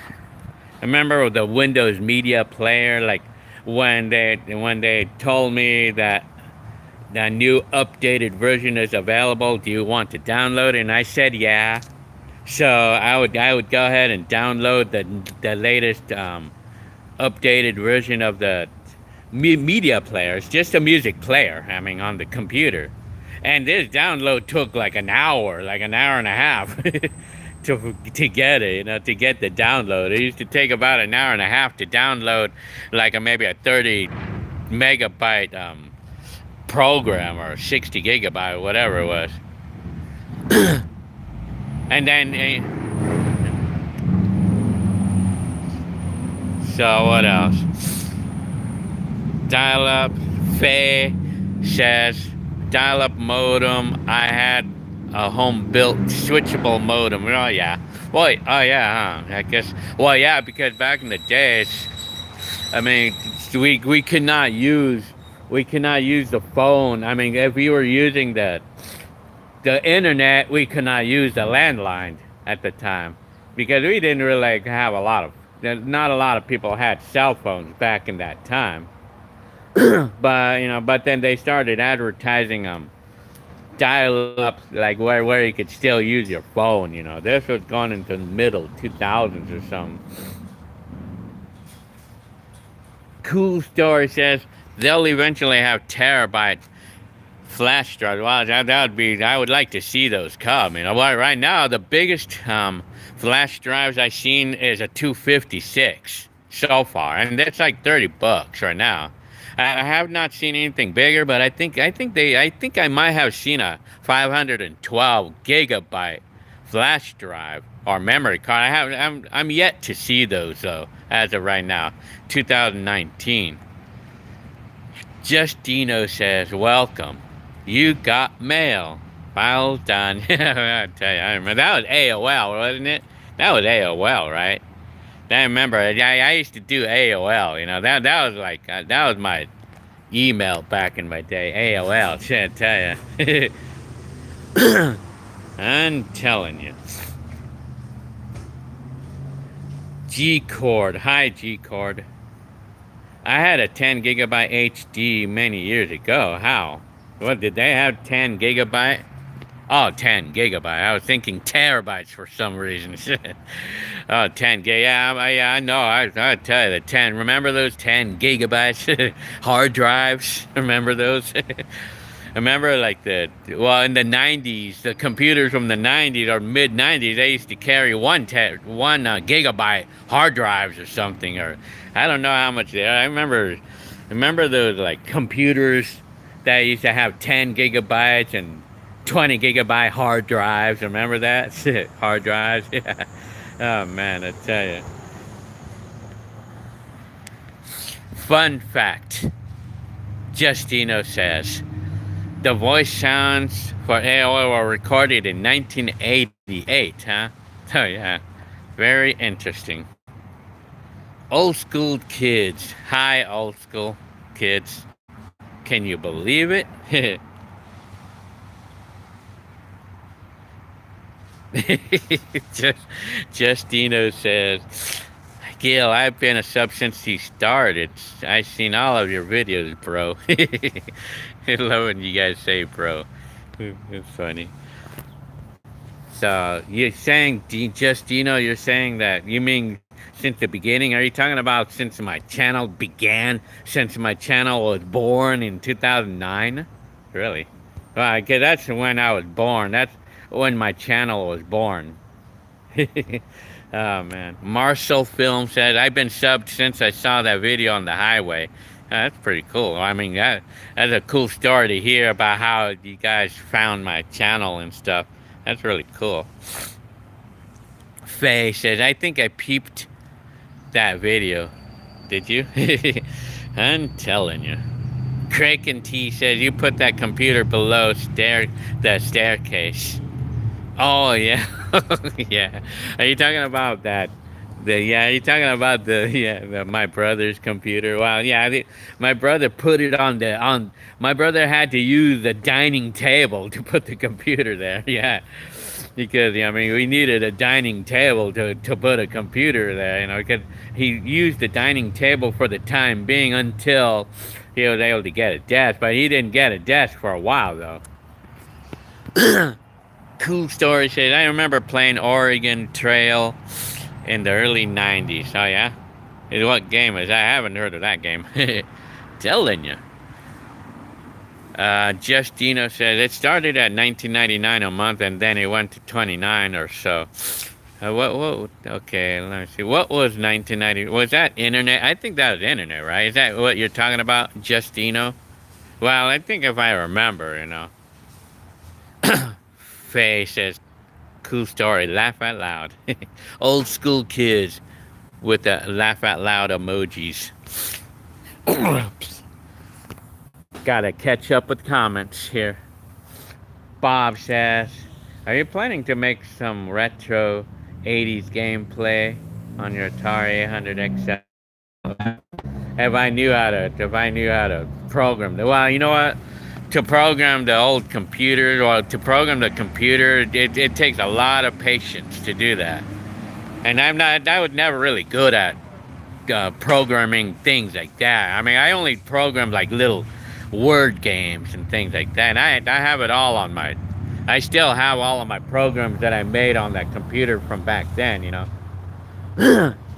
remember the Windows Media Player, when they told me that the new updated version is available, do you want to download it? And I said yeah. So I would go ahead and download the latest updated version of the media player. It's just a music player, on the computer. And this download took like an hour and a half to get it, to get the download. It used to take about an hour and a half to download maybe a 30 megabyte program or 60 gigabyte or whatever it was. And then so what else? Dial-up. Faye says dial-up modem. I had a home-built switchable modem. Oh yeah. Well, oh yeah, huh? I guess. Well, yeah, because back in the days, we could not use we cannot use the phone. I mean, if we were using the internet, we could not use the landline at the time because we didn't really like, have a lot of. Not a lot of people had cell phones back in that time. But but then they started advertising dial up, like where you could still use your phone. This was going into the middle 2000s or something. Cool Story says they'll eventually have terabyte flash drives. Wow, that would be. I would like to see those come. Well, right now the biggest flash drives I've seen is a 256 so far, and that's like $30 right now. I have not seen anything bigger, but I think I might have seen a 512 gigabyte flash drive or memory card. I'm yet to see those though, as of right now, 2019. Justino says, "Welcome. You got mail. Well done." I tell you, I remember that was AOL, wasn't it? That was AOL, right? I remember. I used to do AOL. That was like that was my email back in my day. AOL. I tell you. I'm telling you. G-Cord. Hi, G-Cord. I had a 10 gigabyte HD many years ago. How? What, did they have 10 gigabyte? Oh, 10 gigabyte. I was thinking terabytes for some reason. Oh, 10 gig. Yeah, I know. I tell you, the 10. Remember those 10 gigabytes hard drives? Remember those? I remember like in the 90s, the computers from the 90s or mid 90s, they used to carry one gigabyte hard drives or something, or I don't know how much they are. I remember those like computers that used to have 10 gigabytes and 20 gigabyte hard drives. Remember that? Hard drives? Yeah. Oh man, I tell you. Fun fact. Justino says, the voice sounds for AOL were recorded in 1988, huh? Oh yeah. Very interesting. Old school kids. Hi, old school kids. Can you believe it? Justino says, Gil, I've been a sub since he started. I've seen all of your videos, bro. I love when you guys say bro. It's funny. So, you're saying, Justino, you're saying that, you mean since the beginning? Are you talking about since my channel began? Since my channel was born in 2009? Really? Well, I guess that's when I was born. That's when my channel was born. Oh man. Marcel Film said, I've been subbed since I saw that video on the highway. That's pretty cool. I mean, that's a cool story to hear about how you guys found my channel and stuff. That's really cool. Faye says, I think I peeped that video. Did you? I'm telling you. Craig and T says, you put that computer below the staircase. Oh yeah. Yeah. Are you talking about that? Are you talking about my brother's computer? Well, yeah, my brother put it on my brother had to use the dining table to put the computer there. Yeah. Because I mean, we needed a dining table to put a computer there, because he used the dining table for the time being until he was able to get a desk, but he didn't get a desk for a while though. Cool Story says, I remember playing Oregon Trail in the early 90s. Oh yeah? What game is that? I haven't heard of that game. Telling you. Justino says, it started at $19.99 a month and then it went to $29 or so. Okay, let me see. What was $19.90? Was that internet? I think that was internet, right? Is that what you're talking about, Justino? Well, I think if I remember, Faye says, cool story, laugh out loud. Old school kids with the laugh out loud emojis. Gotta catch up with comments here. Bob says, are you planning to make some retro 80s gameplay on your Atari 800 XL? If I knew how to program. Well, you know what? To program the old computer, or to program the computer, it takes a lot of patience to do that. And I was never really good at programming things like that. I mean, I only programmed like little word games and things like that. And I have it all on I still have all of my programs that I made on that computer from back then, you know.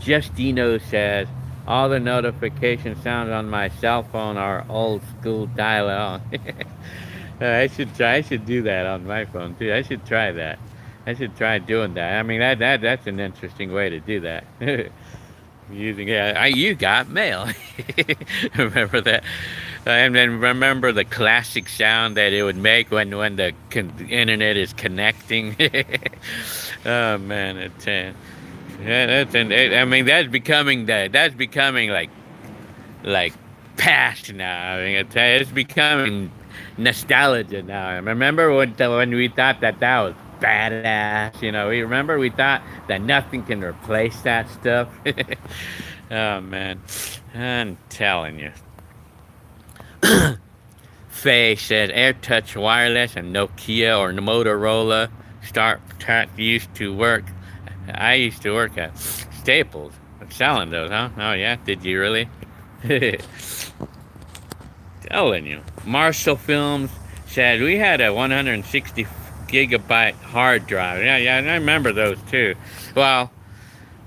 Justino says, all the notification sounds on my cell phone are old school dial-up. I should do that on my phone too. I should try that. I should try doing that. I mean, that's an interesting way to do that. Using you got mail. Remember that? And then remember the classic sound that it would make when the internet is connecting. Oh man, I mean that's becoming like past now. I mean it's becoming nostalgia now. I remember when we thought that was badass, you know. We thought that nothing can replace that stuff. Oh man, I'm telling you. Faye said AirTouch Wireless and Nokia or Motorola used to work. I used to work at Staples selling those, huh? Oh yeah, did you really? Telling you. Marshall Films said we had a 160 gigabyte hard drive. Yeah, I remember those too. Well,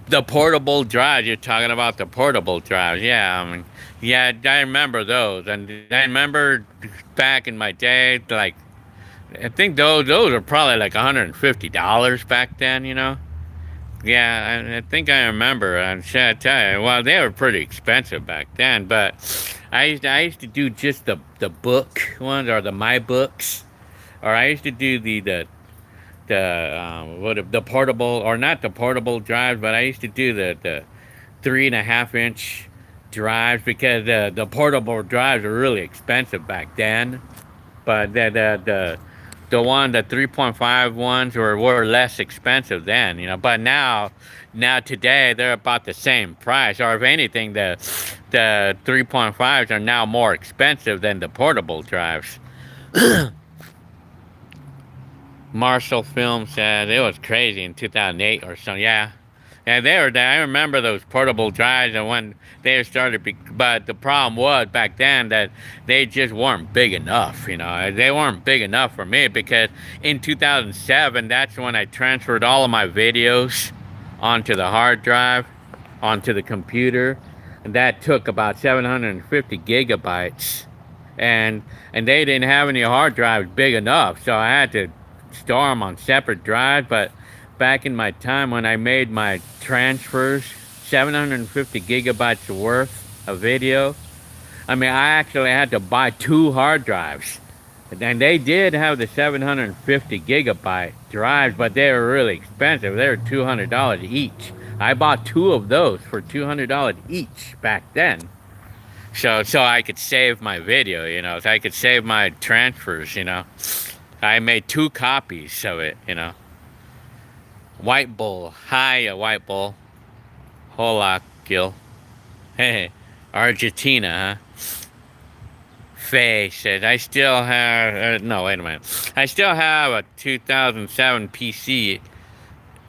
the portable drives, you're talking about the portable drives. Yeah, I mean, yeah, I remember those. And I remember back in my day, like, I think those are probably like $150 back then, you know? Yeah, I think I remember. I tell you, well, they were pretty expensive back then, but I used to do just the book ones, or the My Books, or I used to do the portable, or not the portable drives, but I used to do the 3.5-inch drives, because the portable drives were really expensive back then, but the 3.5 ones were less expensive then, you know. But now today they're about the same price, or if anything, the 3.5s are now more expensive than the portable drives. Marshall Film said it was crazy in 2008 or so. Yeah, they were there. I remember those portable drives, and when they started, but the problem was back then that they just weren't big enough. You know, they weren't big enough for me, because in 2007, that's when I transferred all of my videos onto the hard drive, onto the computer, and that took about 750 gigabytes, and they didn't have any hard drives big enough, so I had to store them on separate drives. But back in my time when I made my transfers, 750 gigabytes worth of video, I mean, I actually had to buy 2 hard drives. And they did have the 750 gigabyte drives, but they were really expensive. They were $200 each. I bought 2 of those for $200 each back then. So I could save my video, you know, so I could save my transfers, you know. I made 2 copies of it, you know. White Bull. Hi, White Bull. Hola, Gil. Hey, Argentina, huh? Faye said, I still have... no, wait a minute. I still have a 2007 PC.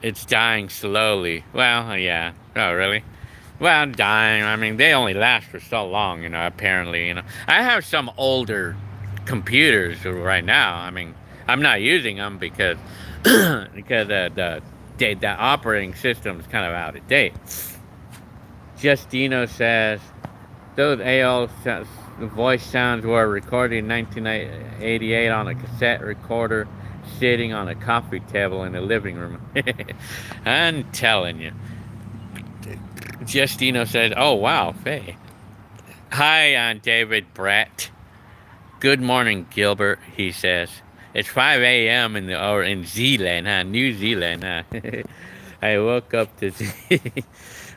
It's dying slowly. Well, yeah. Oh, really? Well, dying. I mean, they only last for so long, you know, apparently, you know. I have some older computers right now. I mean, I'm not using them because the operating system is kind of out of date. Justino says, those AOL voice sounds were recorded in 1988 on a cassette recorder sitting on a coffee table in the living room. I'm telling you. Justino says, oh wow, Faye. Hi, I'm David Brett. Good morning, Gilbert, he says. It's 5 a.m. in Zealand, huh? New Zealand, huh? I woke up to see.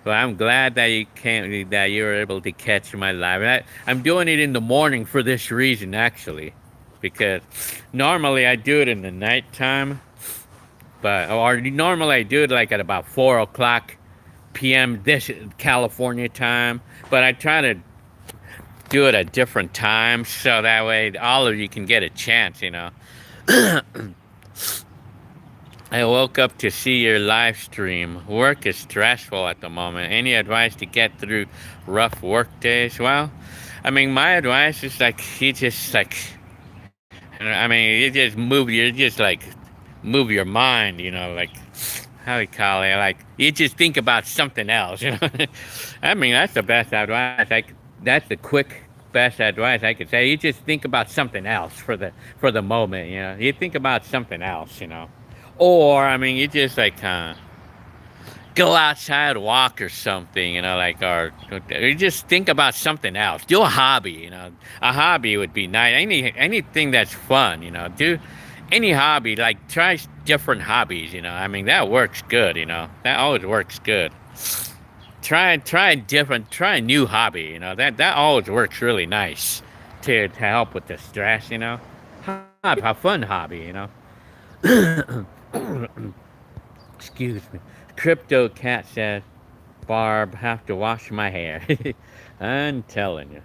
Well, I'm glad that you were able to catch my live. I'm doing it in the morning for this reason, actually, because normally I do it in the nighttime, or normally I do it like at about 4 o'clock p.m. this California time. But I try to do it at different times so that way all of you can get a chance, you know. I woke up to see your live stream. Work is stressful at the moment. Any advice to get through rough work days? Well, I mean, my advice is like, you just like, I mean, you just like, move your mind, you know, like, how do you call it? Like, you just think about something else, you know. I mean, that's the best advice. That's the quick best advice I could say. You just think about something else for the moment, you know. You think about something else, you know. Or, I mean, you just like go outside, walk or something, you know, like, or you just think about something else. Do a hobby, you know. A hobby would be nice. Anything that's fun, you know. Do any hobby, like try different hobbies, you know. I mean, that works good, you know. That always works good. Try a new hobby, you know. That always works really nice to help with the stress, you know. A fun hobby, you know. Excuse me. Crypto Cat says, Barb, have to wash my hair. I'm telling you.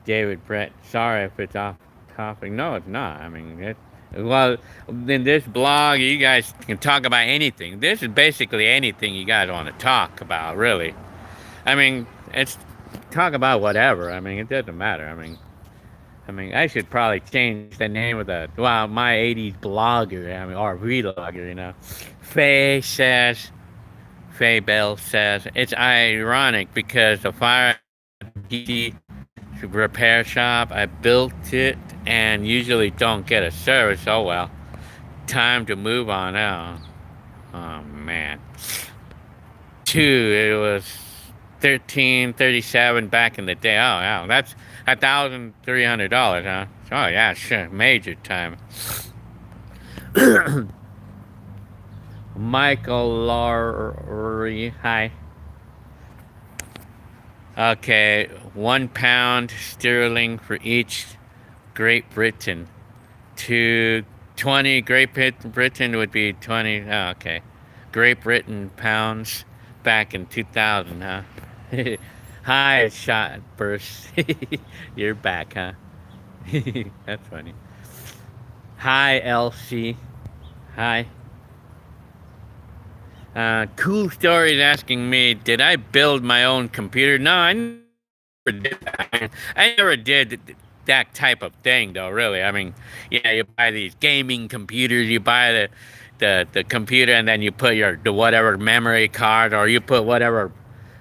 David Brett, sorry if it's off topic. No, it's not. I mean, well, in this blog, you guys can talk about anything. This is basically anything you guys want to talk about, really. I mean, it's talk about whatever. I mean, it doesn't matter. I mean, I should probably change the name of my 80s blogger, I mean, or vlogger, you know. Faye Bell says, it's ironic because the fire PC repair shop, I built it and usually don't get a service. Oh well. Time to move on now. Oh man. It was 1337 back in the day. Oh yeah, that's $1,300, huh? Oh yeah, sure, major time. Michael Laurie, hi. Okay, £1 sterling for each Great Britain. 20 Great Britain would be 20. Oh, okay. Great Britain pounds back in 2000, huh? Hi, shot burst. You're back, huh? That's funny. Hi, LC. Hi. Cool Story is asking me, did I build my own computer? No, I never did that. I never did that type of thing, though, really. I mean, yeah, you buy these gaming computers, you buy the computer, and then you put the whatever memory card, or you put whatever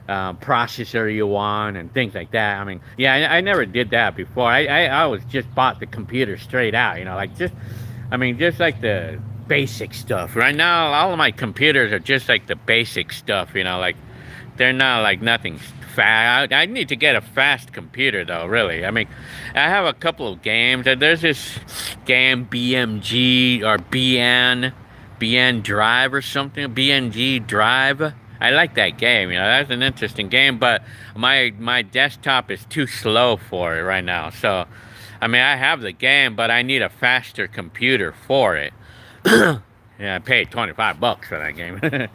processor you want, and things like that. I mean, yeah, I never did that before. I always just bought the computer straight out, you know, like just like the basic stuff. Right now, all of my computers are just like the basic stuff, you know, like they're not like nothing fast. I need to get a fast computer though, really. I mean, I have a couple of games. There's this game BMG or BN Drive or something, BNG Drive. I like that game, you know, that's an interesting game, but my desktop is too slow for it right now. So, I mean, I have the game, but I need a faster computer for it. Yeah, I paid $25 for that game.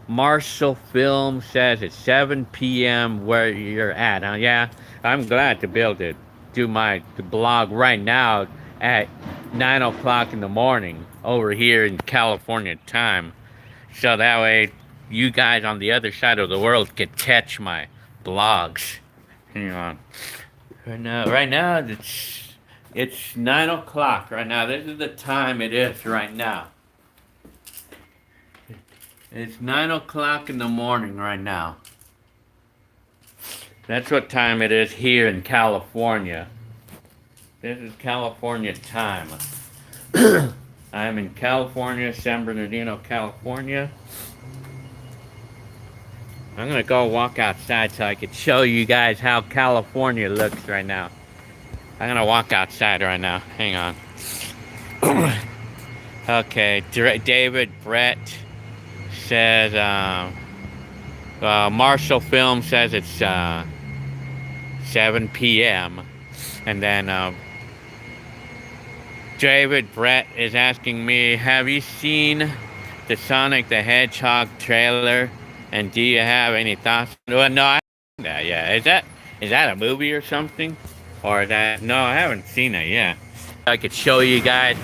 Marshall Film says it's 7 p.m. where you're at, huh? Yeah, I'm glad to be able to do the blog right now at 9 o'clock in the morning over here in California time. So that way you guys on the other side of the world could catch my blogs. Hang on. Right now it's 9 o'clock right now. This is the time it is right now. It's 9 o'clock in the morning right now. That's what time it is here in California. This is California time. I'm in California, San Bernardino, California. I'm gonna go walk outside so I could show you guys how California looks right now. I'm gonna walk outside right now. Hang on. Okay, David Brett says, Marshall Film says it's 7 p.m. And then David Brett is asking me, have you seen the Sonic the Hedgehog trailer? And do you have any thoughts? Well, no, I haven't seen that yet. Is that a movie or something? Or is that, no, I haven't seen it yet. I could show you guys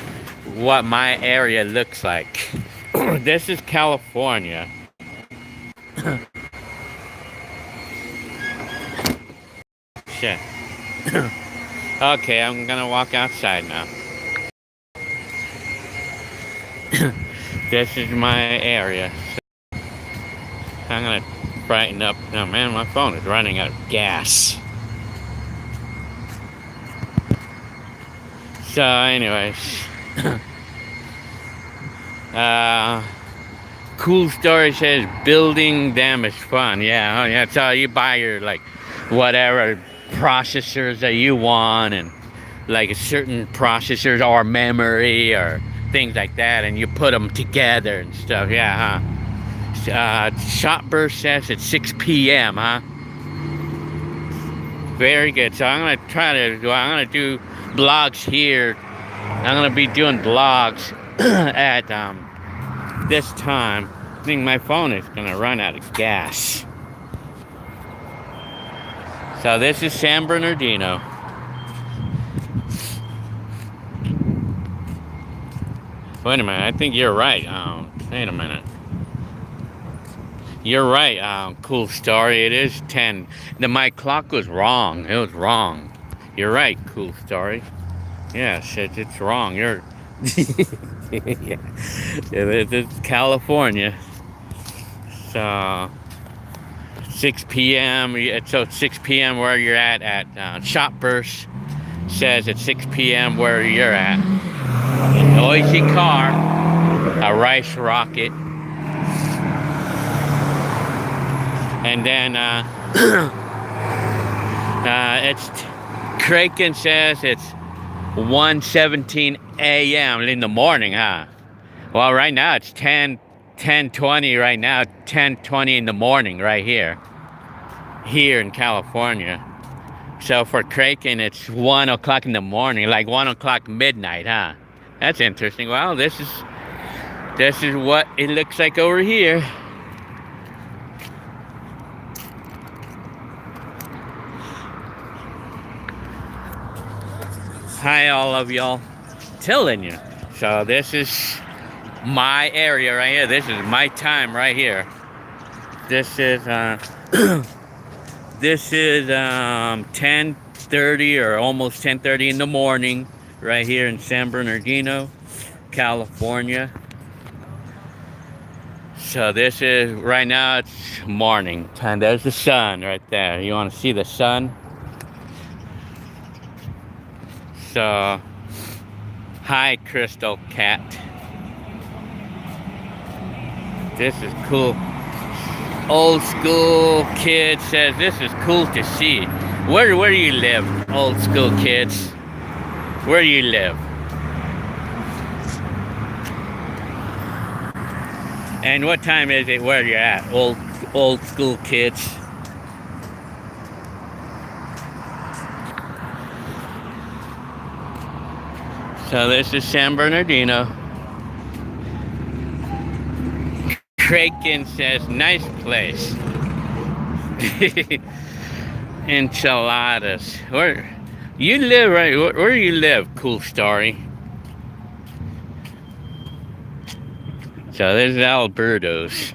what my area looks like. This is California. Shit. Okay, I'm gonna walk outside now. This is my area. So I'm gonna brighten up. Oh man, my phone is running out of gas. So, anyways, Cool Story says building them is fun. Yeah, oh yeah. So you buy your like whatever processors that you want, and like certain processors or memory or things like that, and you put them together and stuff. Yeah, huh? Shopburst says it's 6 p.m. Huh? Very good. So I'm gonna do blogs here. I'm gonna be doing blogs at this time. I think my phone is gonna run out of gas. So this is San Bernardino. Wait a minute, I think you're right. Wait a minute. You're right, Cool Story. It is 10. My clock was wrong. It was wrong. You're right, Cool Story. Yes, it's wrong. You're... Yeah. It's California. So 6 p.m. So 6 p.m. where you're at Shopburst says it's 6 p.m. where you're at. A noisy car, a rice rocket, and then it's Kraken says it's 1:17 a.m. in the morning, huh? Well, right now it's 10:20 right now, 10:20 in the morning right here in California. So for Kraken, it's 1 o'clock in the morning, like 1 o'clock midnight, huh? That's interesting. Well, this is what it looks like over here. Hi, all of y'all. Telling you. So this is my area right here. This is my time right here. This is this is 10:30 or almost 10:30 in the morning right here in San Bernardino, California. So this is right now it's morning time. There's the sun right there. You want to see the sun? So hi, Crystal Cat. This is cool. Old school kid says this is cool to see. Where do you live, old school kids? Where do you live? And what time is it where you're at, old school kids? So this is San Bernardino. Kraken says, nice place. Enchiladas. Where you live, right? Where you live, Cool Story? So this is Alberto's.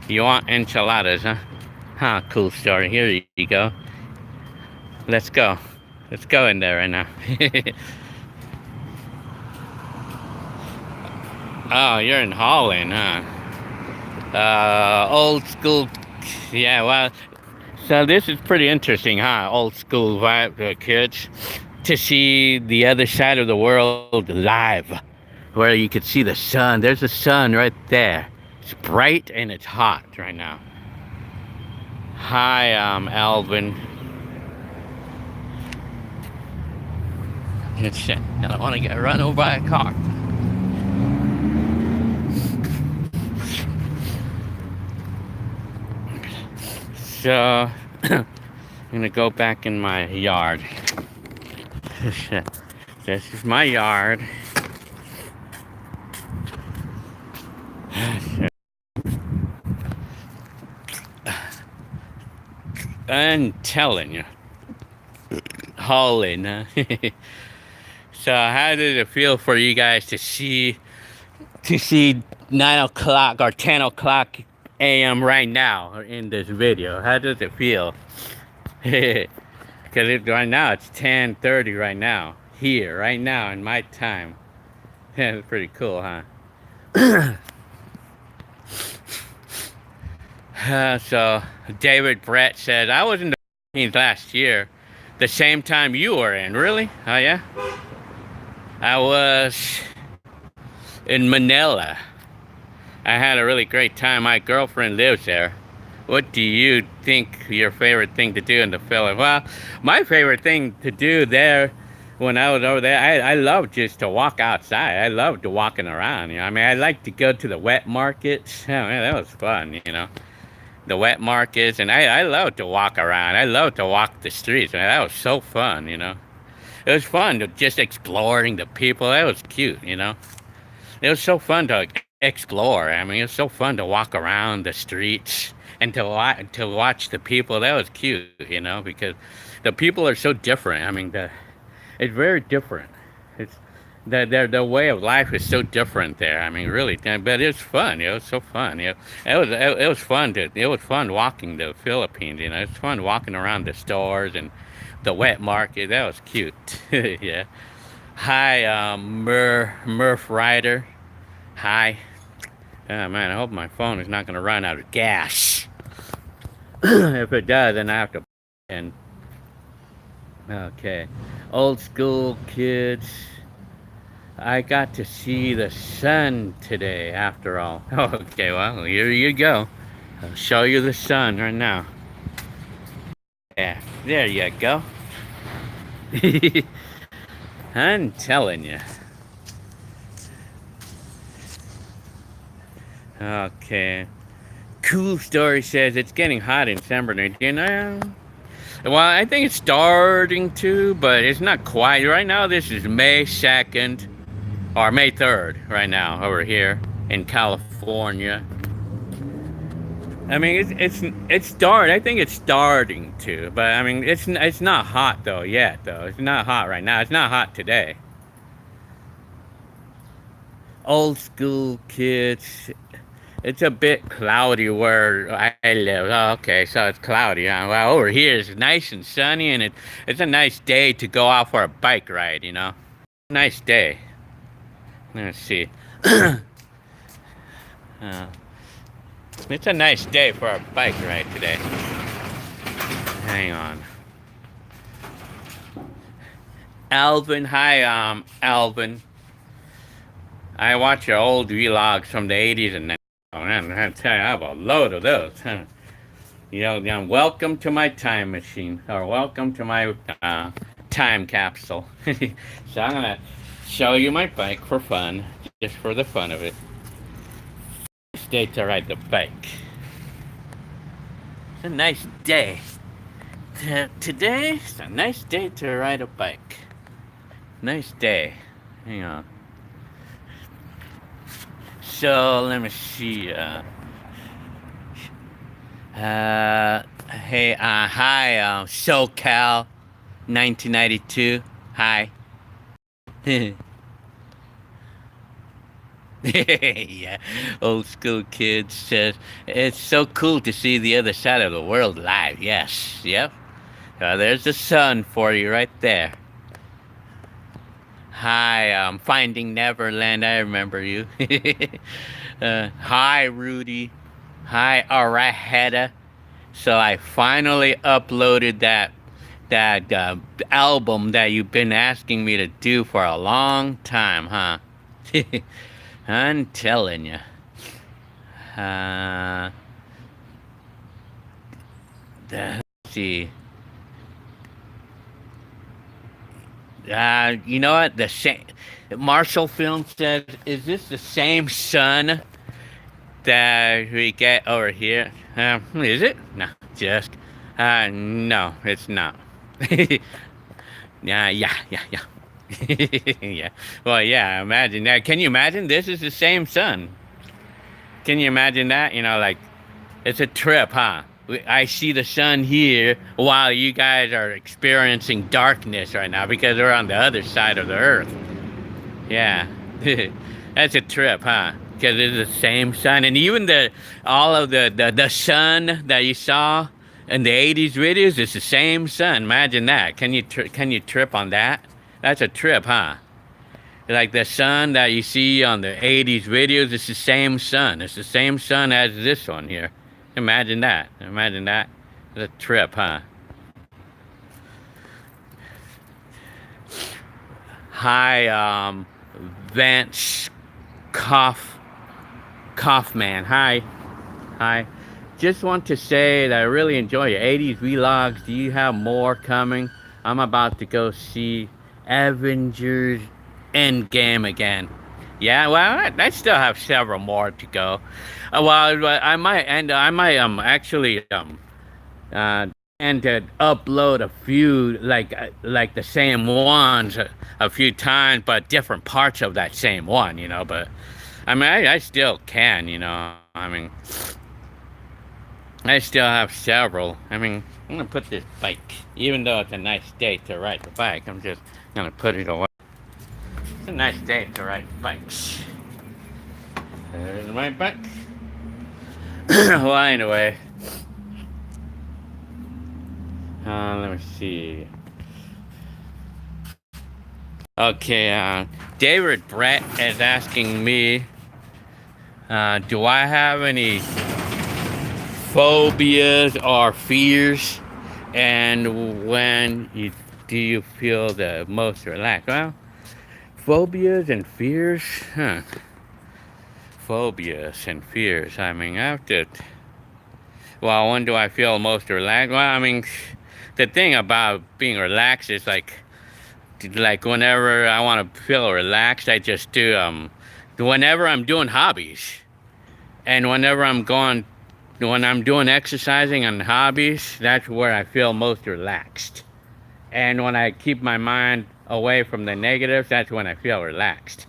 You want enchiladas, huh? Huh, Cool Story. Here you go. Let's go. Let's go in there right now. Oh, you're in Holland, huh? Old school. Yeah, well, so this is pretty interesting, huh? Old school vibe, kids. To see the other side of the world live, where you could see the sun. There's the sun right there. It's bright and it's hot right now. Hi, Alvin. Shit, I don't want to get run over by a car. So, I'm gonna go back in my yard. This is my yard. I'm telling you. Hauling, huh? So how did it feel for you guys to see 9 o'clock or 10 o'clock a.m. right now in this video? How does it feel? Because right now it's 10:30 right now. Here, right now, in my time. It's pretty cool, huh? So David Brett said, I was in the Philippines last year, the same time you were in. Really? Oh yeah? I was in Manila. I had a really great time. My girlfriend lives there. What do you think your favorite thing to do in the Philippines? Well, my favorite thing to do there when I was over there, I love just to walk outside. I loved walking around. You know, I mean, I like to go to the wet markets. Oh, man, that was fun, you know. The wet markets, and I love to walk around. I love to walk the streets. Man, that was so fun, you know. It was fun to just exploring the people. That was cute, you know. It was so fun to explore. I mean, it was so fun to walk around the streets and to watch the people. That was cute, you know, because the people are so different. I mean, it's very different. It's their way of life is so different there. I mean, really, but it's fun. You know, it's so fun. You know, it was fun walking the Philippines. You know, it's fun walking around the stores and the wet market. That was cute. Yeah. Hi, Murph Ryder. Hi. Oh man, I hope my phone is not gonna run out of gas. If it does, then I have to. And okay, old school kids. I got to see the sun today, after all. Okay, well, here you go. I'll show you the sun right now. Yeah, there you go. I'm telling you. Okay. Cool Story says it's getting hot in San Bernardino. Well, I think it's starting to, but it's not quite. Right now, this is May 2nd. Or May 3rd right now over here in California. I mean, it's starting. I think it's starting to, but I mean, it's not hot though yet. Though it's not hot right now. It's not hot today. Old school kids. It's a bit cloudy where I live. Oh, okay, so it's cloudy. Well, over here it's nice and sunny, and it's a nice day to go out for a bike ride. You know, nice day. Let's see. It's a nice day for a bike ride today. Hang on. Alvin, hi, Alvin. I watch your old vlogs from the 80s and 90s. Oh, man, I tell you, I have a load of those. You know, welcome to my time machine, or welcome to my time capsule. So I'm gonna show you my bike for fun, just for the fun of it. Nice day to ride the bike. It's a nice day. Today, it's a nice day to ride a bike. Nice day. Hang on. So let me see. Hey, hi, SoCal, 1992. Hi. Yeah, old school kid says it's so cool to see the other side of the world live. Yes, yep. There's the sun for you right there. Hi, Finding Neverland. I remember you. Hi, Rudy. Hi, Araheta. So I finally uploaded that album that you've been asking me to do for a long time, huh? I'm telling you. Let's see. You know what? The same. Marshall Film says, "Is this the same sun that we get over here?" Is it? No, just. No, it's not. Yeah. Yeah. Well, yeah. Imagine that. Can you imagine? This is the same sun. Can you imagine that? You know, like, it's a trip, huh? I see the sun here while you guys are experiencing darkness right now because we're on the other side of the earth. Yeah. That's a trip, huh? Because it's the same sun, and even the all of the sun that you saw in the '80s videos, it's the same sun. Imagine that. Can you trip on that? That's a trip, huh? Like the sun that you see on the '80s videos, it's the same sun. It's the same sun as this one here. Imagine that. Imagine that. It's a trip, huh? Hi, Vance Kaufman. Hi. Hi. Just want to say that I really enjoy your '80s vlogs. Do you have more coming? I'm about to go see Avengers Endgame again. Yeah, well, I still have several more to go. Well, I might actually uh, and to upload a few like the same ones a few times, but different parts of that same one, you know. But I mean, I still can, you know. I mean, I still have several. I mean, I'm gonna put this bike, even though it's a nice day to ride the bike. I'm just gonna put it away. It's a nice day to ride bikes. There's my bike. Well, anyway. Let me see. Okay, David Brett is asking me, do I have any phobias or fears? And do you feel the most relaxed? Well, phobias and fears? Huh. Phobias and fears. I mean, I have to. Well, when do I feel most relaxed? Well, I mean, the thing about being relaxed is like whenever I want to feel relaxed, I just do whenever I'm doing hobbies, and when I'm doing exercising and hobbies, that's where I feel most relaxed. And when I keep my mind away from the negatives, that's when I feel relaxed.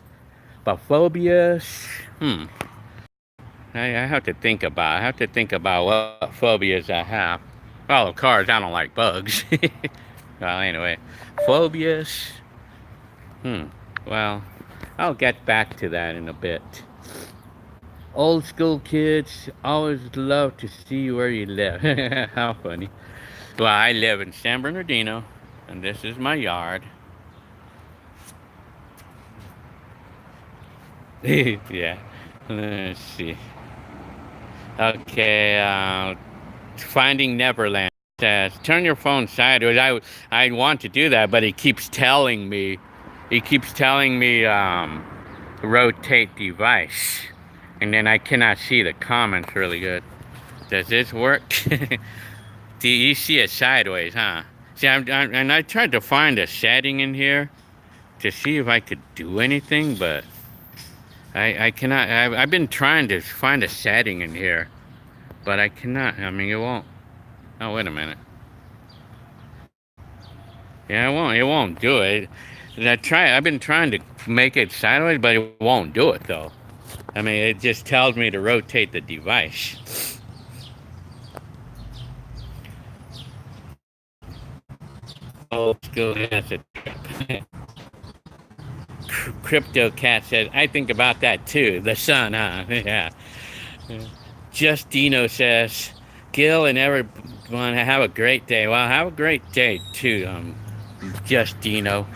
But phobias, I have to think about. I have to think about what phobias I have. Well, of course, I don't like bugs. Well, anyway, phobias. Well, I'll get back to that in a bit. Old school kids always love to see where you live. How funny. Well, I live in San Bernardino, and this is my yard. Yeah. Let's see. Okay, Finding Neverland says, turn your phone sideways. I want to do that, but he keeps telling me, rotate device. And then I cannot see the comments really good. Does this work? Do you see it sideways, huh? See, and I tried to find a setting in here to see if I could do anything, but I cannot. I've been trying to find a setting in here, but I cannot. I mean, it won't. Oh, wait a minute. Yeah, it won't do it. I've been trying to make it sideways, but it won't do it though. I mean, it just tells me to rotate the device. Old school, yes. Crypto Cat says, I think about that too. The sun, huh? Yeah. Just Dino says, Gil and everyone have a great day. Well, have a great day too, Just Dino.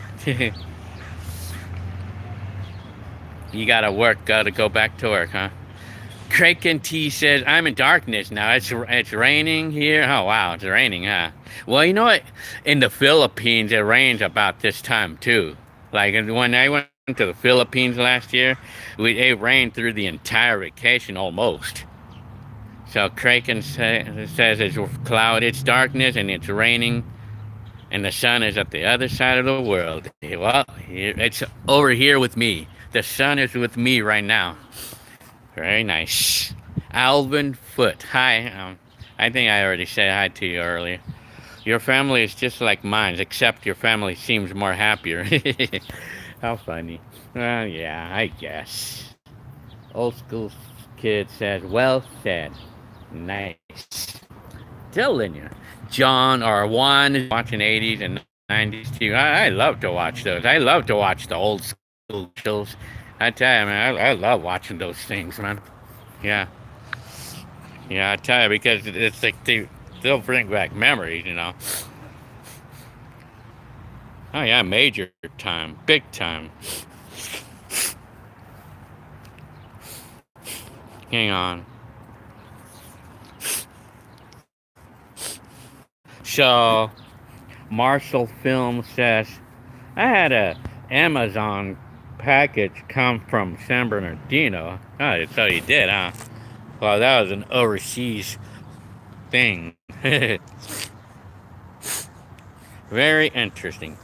You gotta work, gotta go back to work, huh? Kraken T says, I'm in darkness now. It's raining here. Oh, wow, it's raining, huh? Well, you know what? In the Philippines, it rains about this time, too. Like, when I went to the Philippines last year, it rained through the entire vacation, almost. So Kraken says it's cloudy, it's darkness, and it's raining, and the sun is at the other side of the world. Well, it's over here with me. The sun is with me right now. Very nice. Alvin Foot. Hi. I think I already said hi to you earlier. Your family is just like mine, except your family seems more happier. How funny. Well, yeah, I guess. Old school kid says, well said. Nice. Telling you. John or Juan is watching 80s and 90s too. I love to watch those. I love to watch the old school shows. I tell you, man, I love watching those things, man. Yeah. Yeah, I tell you, because it's like they'll bring back memories, you know. Oh, yeah, major time. Big time. Hang on. So, Marshall Film says, I had a Amazon package come from San Bernardino. Oh, so you did, huh? Well, that was an overseas thing. Very interesting.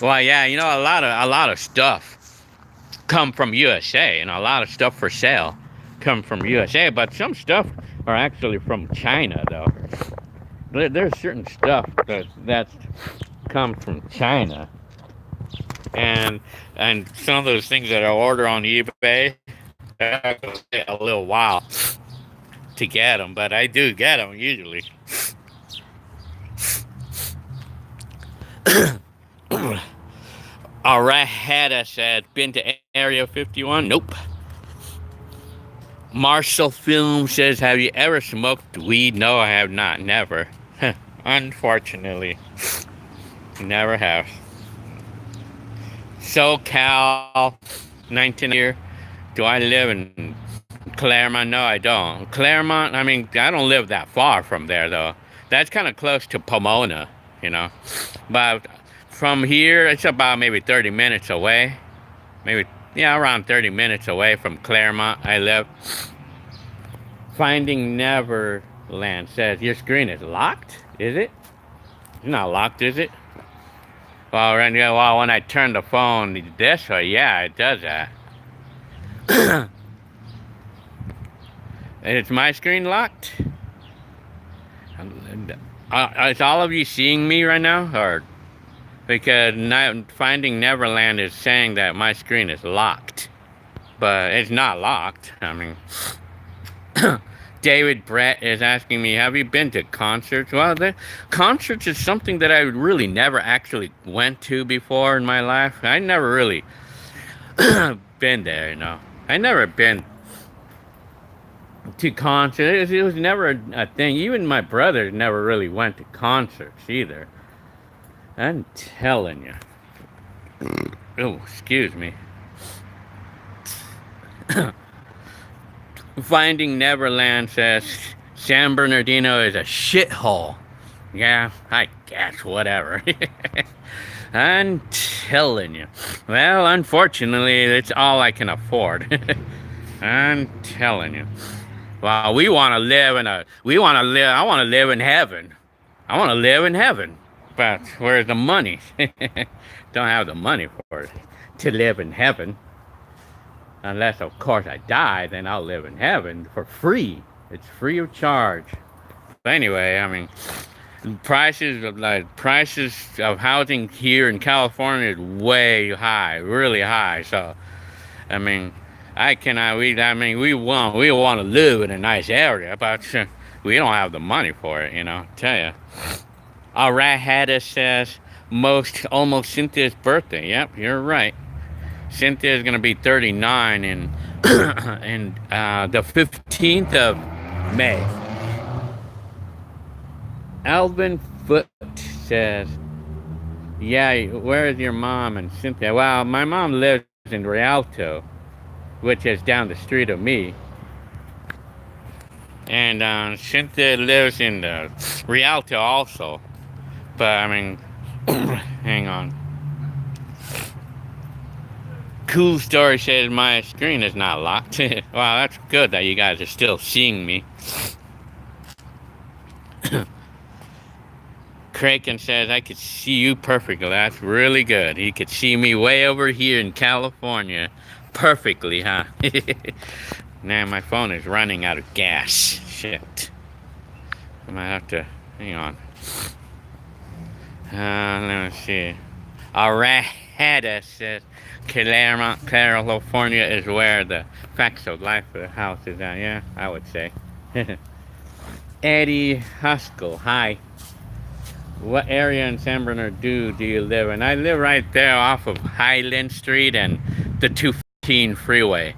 Well, yeah, you know, a lot of stuff come from USA, and a lot of stuff for sale come from USA, but some stuff are actually from China, though. There's certain stuff that's come from China, and some of those things that I order on eBay, that'll take a little while to get them, but I do get them usually. All right, Hedda said, been to Area 51? Nope. Marshall Film says, have you ever smoked weed? No, I have not. Never. Unfortunately. Never have. SoCal, 19 year. Do I live in Claremont? No, I don't. Claremont, I mean, I don't live that far from there, though. That's kind of close to Pomona, you know. But from here, it's about maybe 30 minutes away. Maybe, yeah, around 30 minutes away from Claremont, I live. Finding Neverland says, your screen is locked? Is it? It's not locked, is it? Well, when I turn the phone this way, yeah, it does that. Is my screen locked? Is all of you seeing me right now? Or because Finding Neverland is saying that my screen is locked, but it's not locked. I mean, David Brett is asking me, have you been to concerts? Well, concerts is something that I really never actually went to before in my life. I never really been there, you know. I never been to concerts. It was never a thing. Even my brother never really went to concerts either. I'm telling you. Oh, excuse me. Finding Neverland says San Bernardino is a shithole. Yeah, I guess, whatever. I'm telling you. Well, unfortunately, it's all I can afford. I'm telling you. Well, I want to live in heaven. I want to live in heaven. But where's the money? Don't have the money for it to live in heaven. Unless, of course, I die, then I'll live in heaven for free. It's free of charge. But anyway, I mean, prices of housing here in California is way high, really high. So, I mean, we want to live in a nice area, but we don't have the money for it, you know. I tell you. All right, Hedda says almost Cynthia's birthday. Yep, you're right. Cynthia is gonna be 39 in the 15th of May. Alvin Foot says, yeah, where is your mom and Cynthia? Well, my mom lives in Rialto, which is down the street of me. And Cynthia lives in Rialto also. But, I mean, hang on. Cool Story says my screen is not locked. Wow, that's good that you guys are still seeing me. Kraken says I could see you perfectly. That's really good. He could see me way over here in California perfectly, huh? Now my phone is running out of gas. Shit. I might have to, hang on. Let me see. Alright, Hedda says Claremont, California is where the facts of life of the house is at. Yeah, I would say. Eddie Huskell, hi. What area in San Bernardino do you live in? I live right there off of Highland Street and the 215 freeway.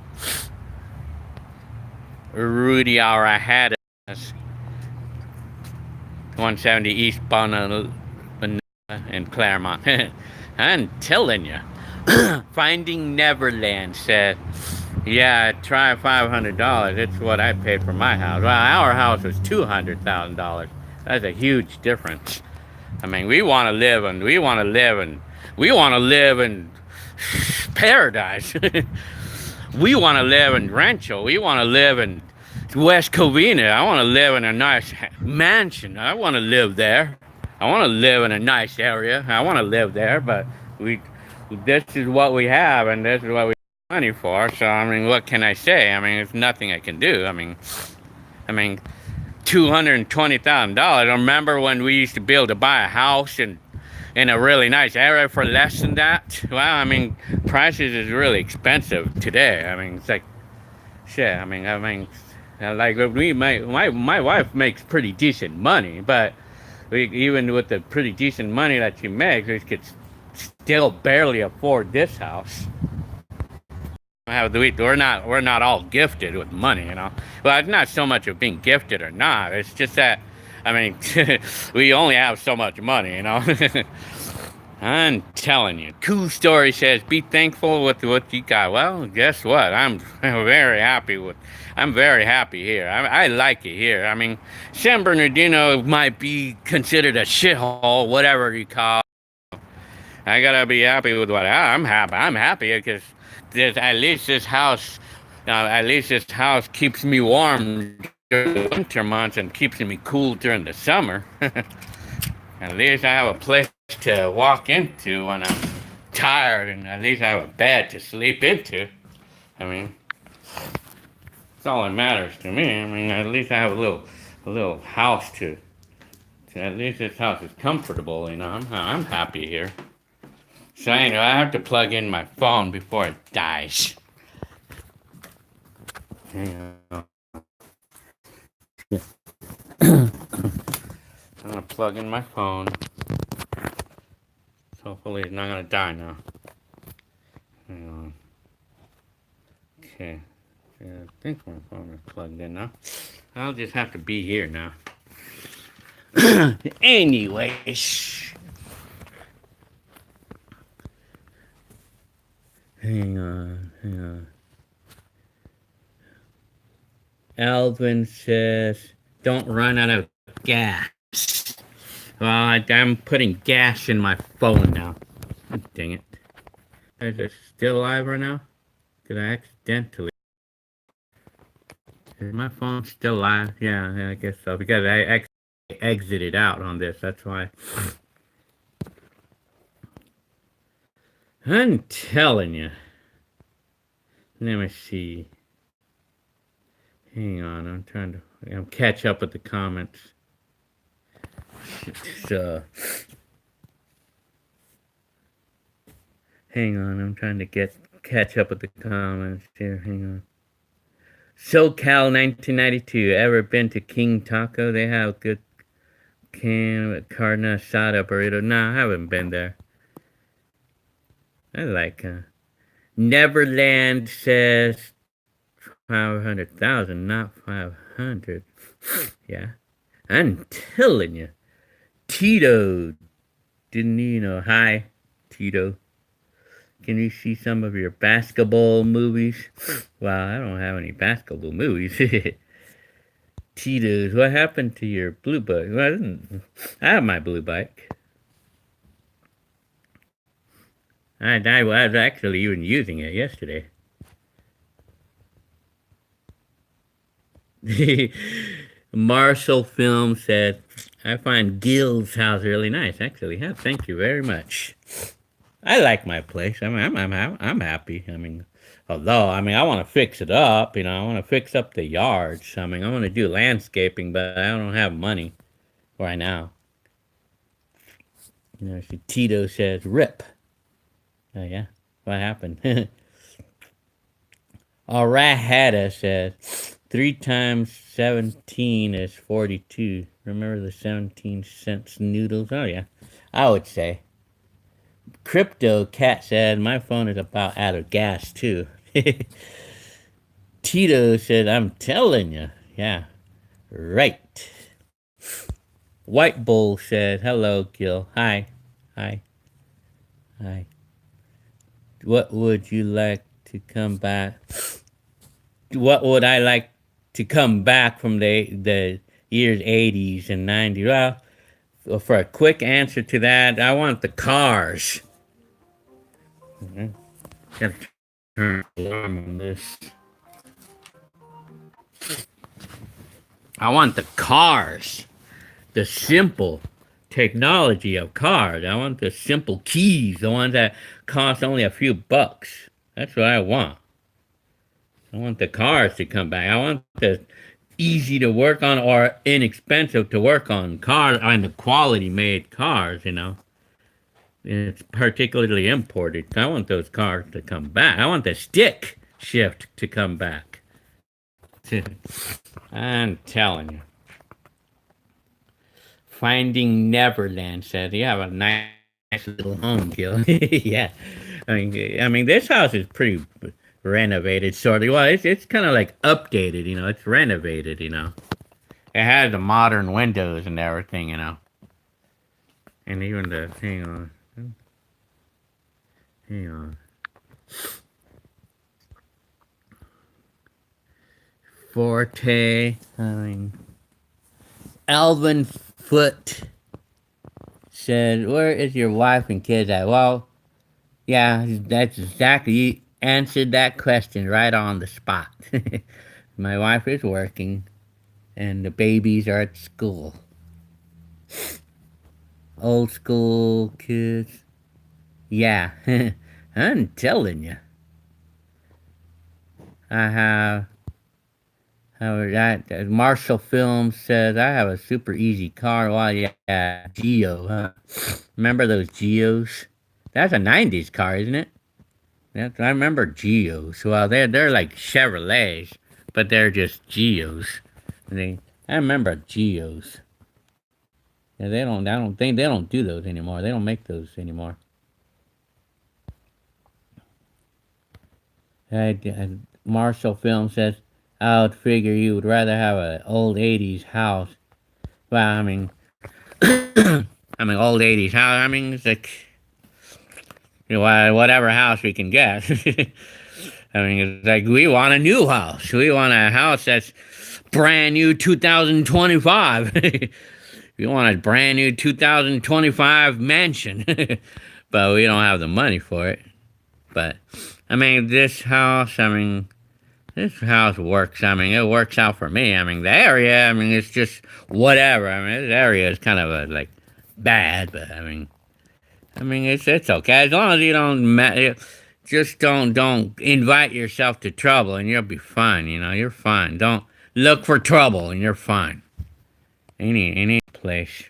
Rudy Arahada, 170 eastbound in Claremont. I'm telling you. Finding Neverland said, yeah, try $500. It's what I paid for my house. Well, our house was $200,000. That's a huge difference. I mean, we want to live in paradise. We want to live in Rancho. We want to live in West Covina. I want to live in a nice mansion. I want to live there. I want to live in a nice area. I want to live there, but this is what we have, and this is what we have money for. So, I mean, what can I say? I mean, there's nothing I can do. I mean, $220,000. I remember when we used to be able to buy a house in a really nice area for less than that. Well, I mean, prices is really expensive today. I mean, it's like shit. Like my wife makes pretty decent money, but even with the pretty decent money that she makes, we could still barely afford this house. We're not all gifted with money, you know. Well, it's not so much of being gifted or not. It's just that, I mean, we only have so much money, you know. I'm telling you. Cool Story says, be thankful with what you got. Well, guess what? I'm very happy here. I like it here. I mean, San Bernardino might be considered a shithole, whatever you call it. I gotta be happy with what I'm happy. I'm happy because at least this house keeps me warm during the winter months and keeps me cool during the summer. At least I have a place to walk into when I'm tired, and at least I have a bed to sleep into. I mean, that's all that matters to me. I mean, at least I have a little house to at least this house is comfortable, you know. I'm happy here. So anyway, I have to plug in my phone before it dies. Hang on. I'm gonna plug in my phone. Hopefully it's not gonna die now. Hang on. Okay. Yeah, I think my phone is plugged in now. I'll just have to be here now. Anyways. Hang on. Alvin says, don't run out of gas. Well, I'm putting gas in my phone now. Oh, dang it. Is it still alive right now? Did I accidentally? Is my phone still alive? Yeah, I guess so. Because I exited out on this. That's why. I'm telling you. Let me see. Hang on, I'm catch up with the comments. Hang on, I'm trying to catch up with the comments here. Hang on. SoCal 1992. Ever been to King Taco? They have good carne asada burrito. No, I haven't been there. I like Neverland says 500,000, not 500. Yeah, I'm telling you. Tito, didn't you know? Hi, Tito. Can you see some of your basketball movies? Well, I don't have any basketball movies. Tito's, what happened to your blue bike? Well, I have my blue bike. I was actually even using it yesterday. Marshall Film said, I find Gil's house really nice. Actually, yeah, thank you very much. I like my place. I'm happy. I mean, although, I want to fix it up. You know, I want to fix up the yards. I want to do landscaping, but I don't have money right now. You know, Tito says, rip. Oh, yeah. What happened? Alright, Hada says, 3 times 17 is 42. Remember the 17-cent noodles? Oh, yeah. I would say. Crypto Cat said, my phone is about out of gas, too. Tito said, I'm telling you. Yeah, right. White Bull said, hello, Gil. Hi. Hi. Hi. What would you like to come back? What would I like to come back from the years 80s and 90s? Well, for a quick answer to that, I want the cars. Gotta turn alarm on this. I want the cars. The simple technology of cars. I want the simple keys, the ones that cost only a few bucks. That's what I want. I want the cars to come back. I want the easy to work on or inexpensive to work on cars and the quality made cars, you know. It's particularly imported. I want those cars to come back. I want the stick shift to come back. I'm telling you. Finding Neverland said, you have a nice little home, Gil. Yeah. I mean, this house is pretty renovated, sort of. Well, it's kind of like updated, you know. It's renovated, you know. It has the modern windows and everything, you know. And even the, hang on. Hang on. Forte, I mean, Alvin Foot said, where is your wife and kids at? Well, yeah, that's exactly, you answered that question right on the spot. My wife is working, and the babies are at school. Old school kids. Yeah, I'm telling you. I have. Marshall Film says, I have a super easy car. Well, yeah, Geo, huh? Remember those Geos? That's a 90s car, isn't it? I remember Geos. Well, they're like Chevrolets, but they're just Geos. I remember Geos. Yeah, I don't think they don't do those anymore. They don't make those anymore. Marshall Film says, I would figure you would rather have an old 80s house. Well, I mean, old 80s house. I mean, it's like, you know, whatever house we can get. I mean, it's like we want a new house. We want a house that's brand new 2025. We want a brand new 2025 mansion. But we don't have the money for it. But, I mean, this house works. I mean, it works out for me. I mean, the area, I mean, it's just whatever. I mean, this area is kind of like bad, but I mean, it's okay as long as you don't invite yourself to trouble, and you'll be fine. You know, you're fine. Don't look for trouble, and you're fine. Any place.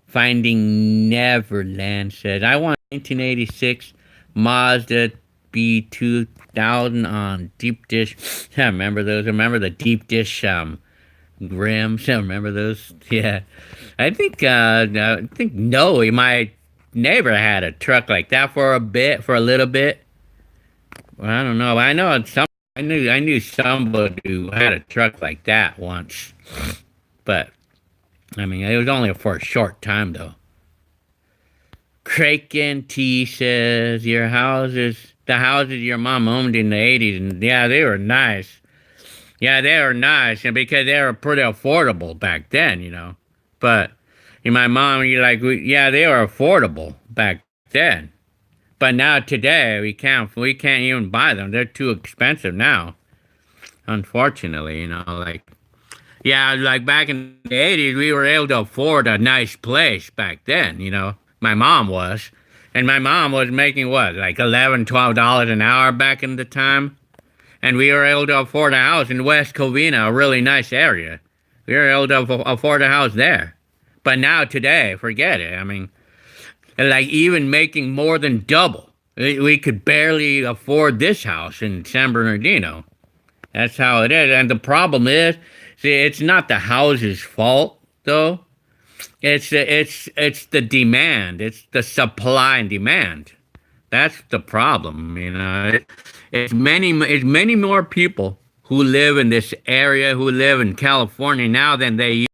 Finding Neverland says, I want 1986 Mazda B2000 on deep dish. I remember those. I remember the deep dish rims. I remember those. Yeah, I think Noe, my neighbor, had a truck like that for a little bit. Well, I don't know. I knew somebody who had a truck like that once, but I mean, it was only for a short time though. Kraken T says, the houses your mom owned in the 80s, and yeah, they were nice. Yeah, they were nice, and because they were pretty affordable back then, you know. But my mom, they were affordable back then. But now today, we can't even buy them. They're too expensive now. Unfortunately, you know, like back in the 80s, we were able to afford a nice place back then, you know. My mom was. And my mom was making what, like $11, $12 an hour back in the time? And we were able to afford a house in West Covina, a really nice area. We were able to afford a house there. But now today, forget it. I mean, like even making more than double. We could barely afford this house in San Bernardino. That's how it is. And the problem is, see, it's not the house's fault though. It's the demand. It's the supply and demand. That's the problem. It's many more people who live in this area, who live in California now than they used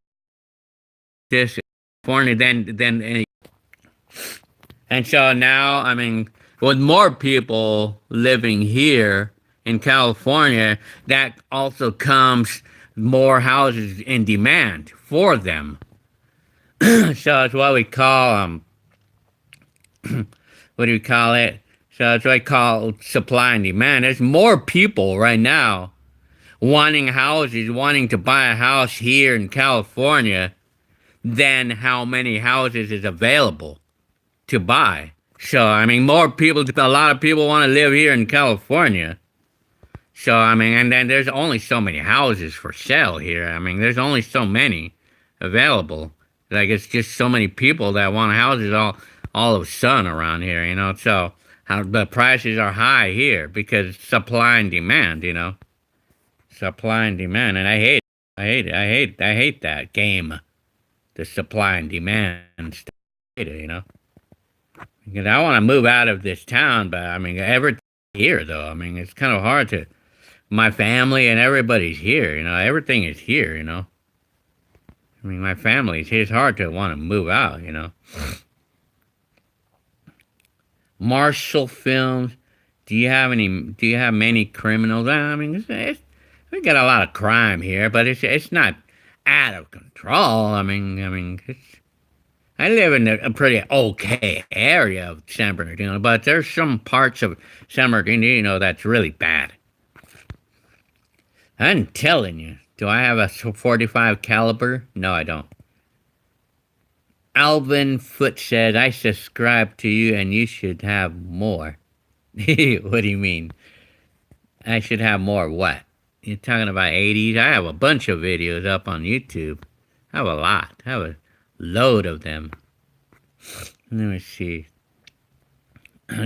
this California than any. And so now, I mean, with more people living here in California, that also comes more houses in demand for them. So it's what we call what do you call it? So it's what I call supply and demand. There's more people right now wanting houses, wanting to buy a house here in California than how many houses is available to buy. So I mean, a lot of people want to live here in California. So I mean, and then there's only so many houses for sale here. I mean, there's only so many available. Like it's just so many people that want houses all of a sudden around here, So the prices are high here because supply and demand, supply and demand, and I hate that game, the supply and demand stuff. I hate it. Because I want to move out of this town, but I mean, everything's here though. I mean, it's kind of hard to. My family and everybody's here, Everything is here, I mean, my family's here. It's hard to want to move out, Marshall Films. Do you have many criminals? I mean, we got a lot of crime here, but it's not out of control. I mean, I live in a pretty okay area of San Bernardino, but there's some parts of San Bernardino that's really bad. I'm telling you. Do I have a 45 caliber? No, I don't. Alvin Foot said, I subscribe to you and you should have more. What do you mean? I should have more what? You're talking about 80s? I have a bunch of videos up on YouTube. I have a lot. I have a load of them. Let me see.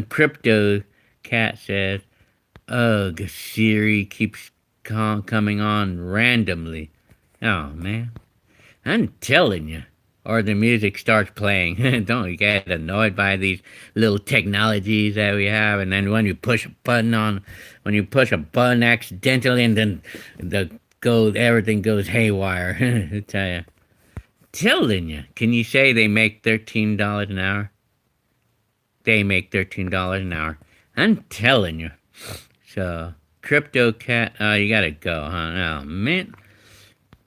Crypto Cat says, ugh, Siri keeps coming on randomly. Oh, man. I'm telling you. Or the music starts playing. Don't you get annoyed by these little technologies that we have? And then when you push a button accidentally, and then everything goes haywire. I tell you. Telling you. Can you say they make $13 an hour? They make $13 an hour. I'm telling you. So, Crypto Cat, you gotta go, huh? Oh, man.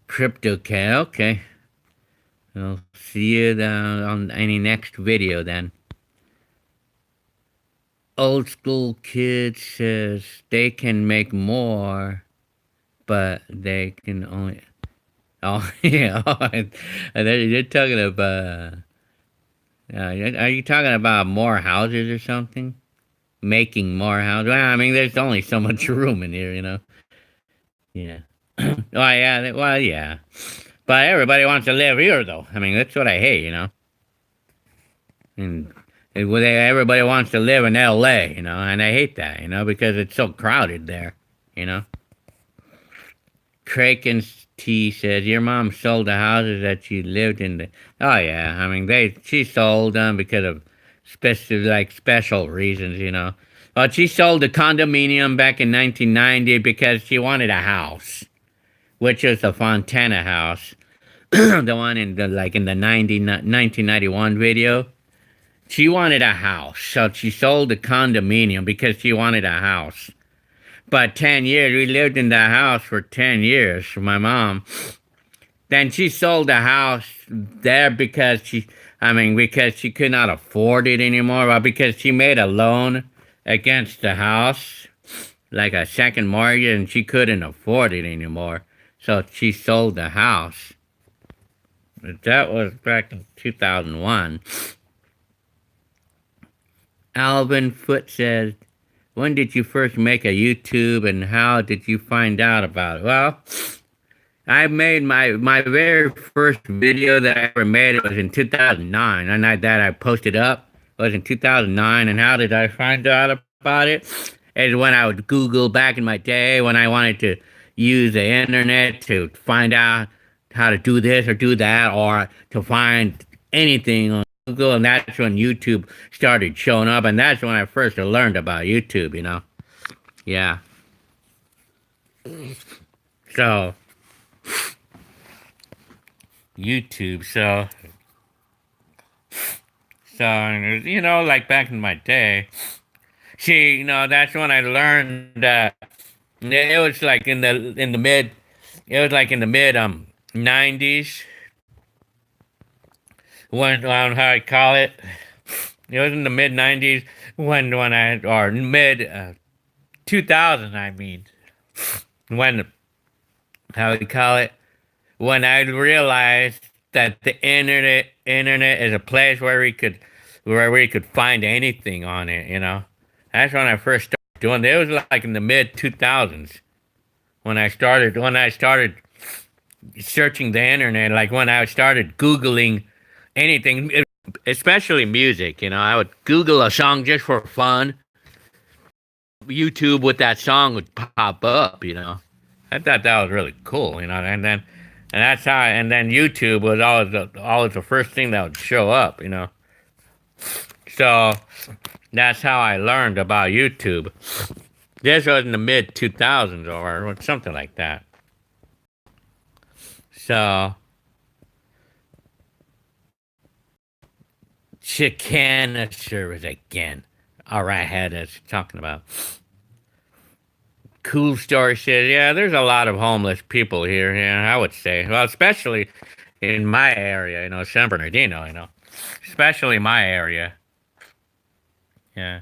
Crypto Cat, okay. I'll see you on any next video then. Old School Kid says they can make more, but they can only... Oh, yeah. You're talking about... are you talking about more houses or something? Making more houses? Well, I mean, there's only so much room in here, Yeah. Oh, yeah. Well, yeah. But everybody wants to live here, though. I mean, that's what I hate, And everybody wants to live in L.A., and I hate that, because it's so crowded there, Kraken T says, your mom sold the houses that she lived in. Oh, yeah. I mean, she sold them because of special reasons, But she sold the condominium back in 1990 because she wanted a house, which was the Fontana house, the one in the 1991 video. She wanted a house, so she sold the condominium because she wanted a house. But 10 years, we lived in that house for 10 years for my mom. Then she sold the house there because she could not afford it anymore, but because she made a loan against the house, like a second mortgage, and she couldn't afford it anymore. So she sold the house. That was back in 2001. Alvin Foot says, when did you first make a YouTube and how did you find out about it? Well, I made my very first video that I ever made. It was in 2009, and I posted up. It was in 2009, and how did I find out about it? Is when I would Google back in my day when I wanted to use the internet to find out how to do this or do that, or to find anything on Google, and that's when YouTube started showing up, and that's when I first learned about YouTube. Yeah. So YouTube, so like back in my day, see, that's when I learned that it was like in the mid, it was like in the mid 90s, when how I call it. It was in the mid 90s when I or mid 2000, I mean, when how we call it, when I realized that the internet is a place where we could find anything on it. That's when I first started doing it. It was like in the mid 2000s when I started searching the internet, like when I started Googling anything, especially music. I would Google a song just for fun. YouTube with that song would pop up. I thought that was really cool. And that's how, and then YouTube was always the first thing that would show up. So that's how I learned about YouTube. This was in the mid 2000s or something like that. So, Chicana service again. All right, had us talking about. Cool Story says, yeah, there's a lot of homeless people here. Yeah, I would say. Well, especially in my area, San Bernardino. Especially my area. Yeah.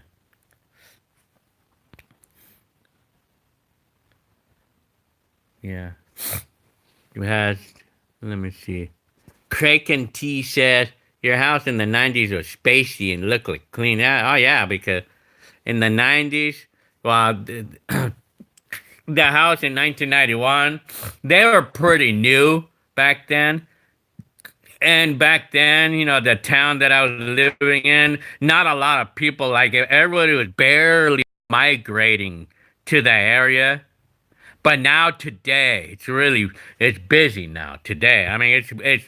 Yeah. You had, let me see. Kraken T says, your house in the 90s was spacey and looked like clean. Yeah, oh, yeah, because in the 90s, well, the house in 1991, they were pretty new back then. And back then, the town that I was living in, not a lot of people, like everybody was barely migrating to the area. But now today, it's busy now today. I mean, it's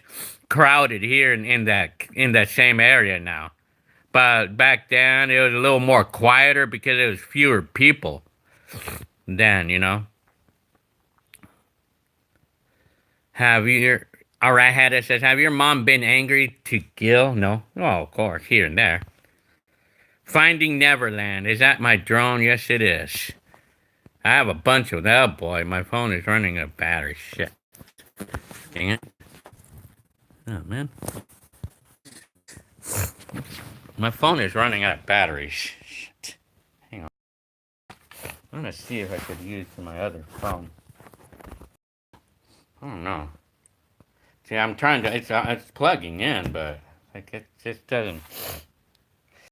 crowded here in that same area now. But back then, it was a little more quieter because it was fewer people then. Have you, all right, Hada says, have your mom been angry to Gil? No. Oh, of course, here and there. Finding Neverland. Is that my drone? Yes, it is. I have a bunch of that. Oh, boy, my phone is running out of battery. Shit. Dang it. Oh, man. My phone is running out of batteries. Shit. Hang on. I'm going to see if I could use my other phone. I don't know. See, I'm trying to, it's plugging in, but like it just doesn't.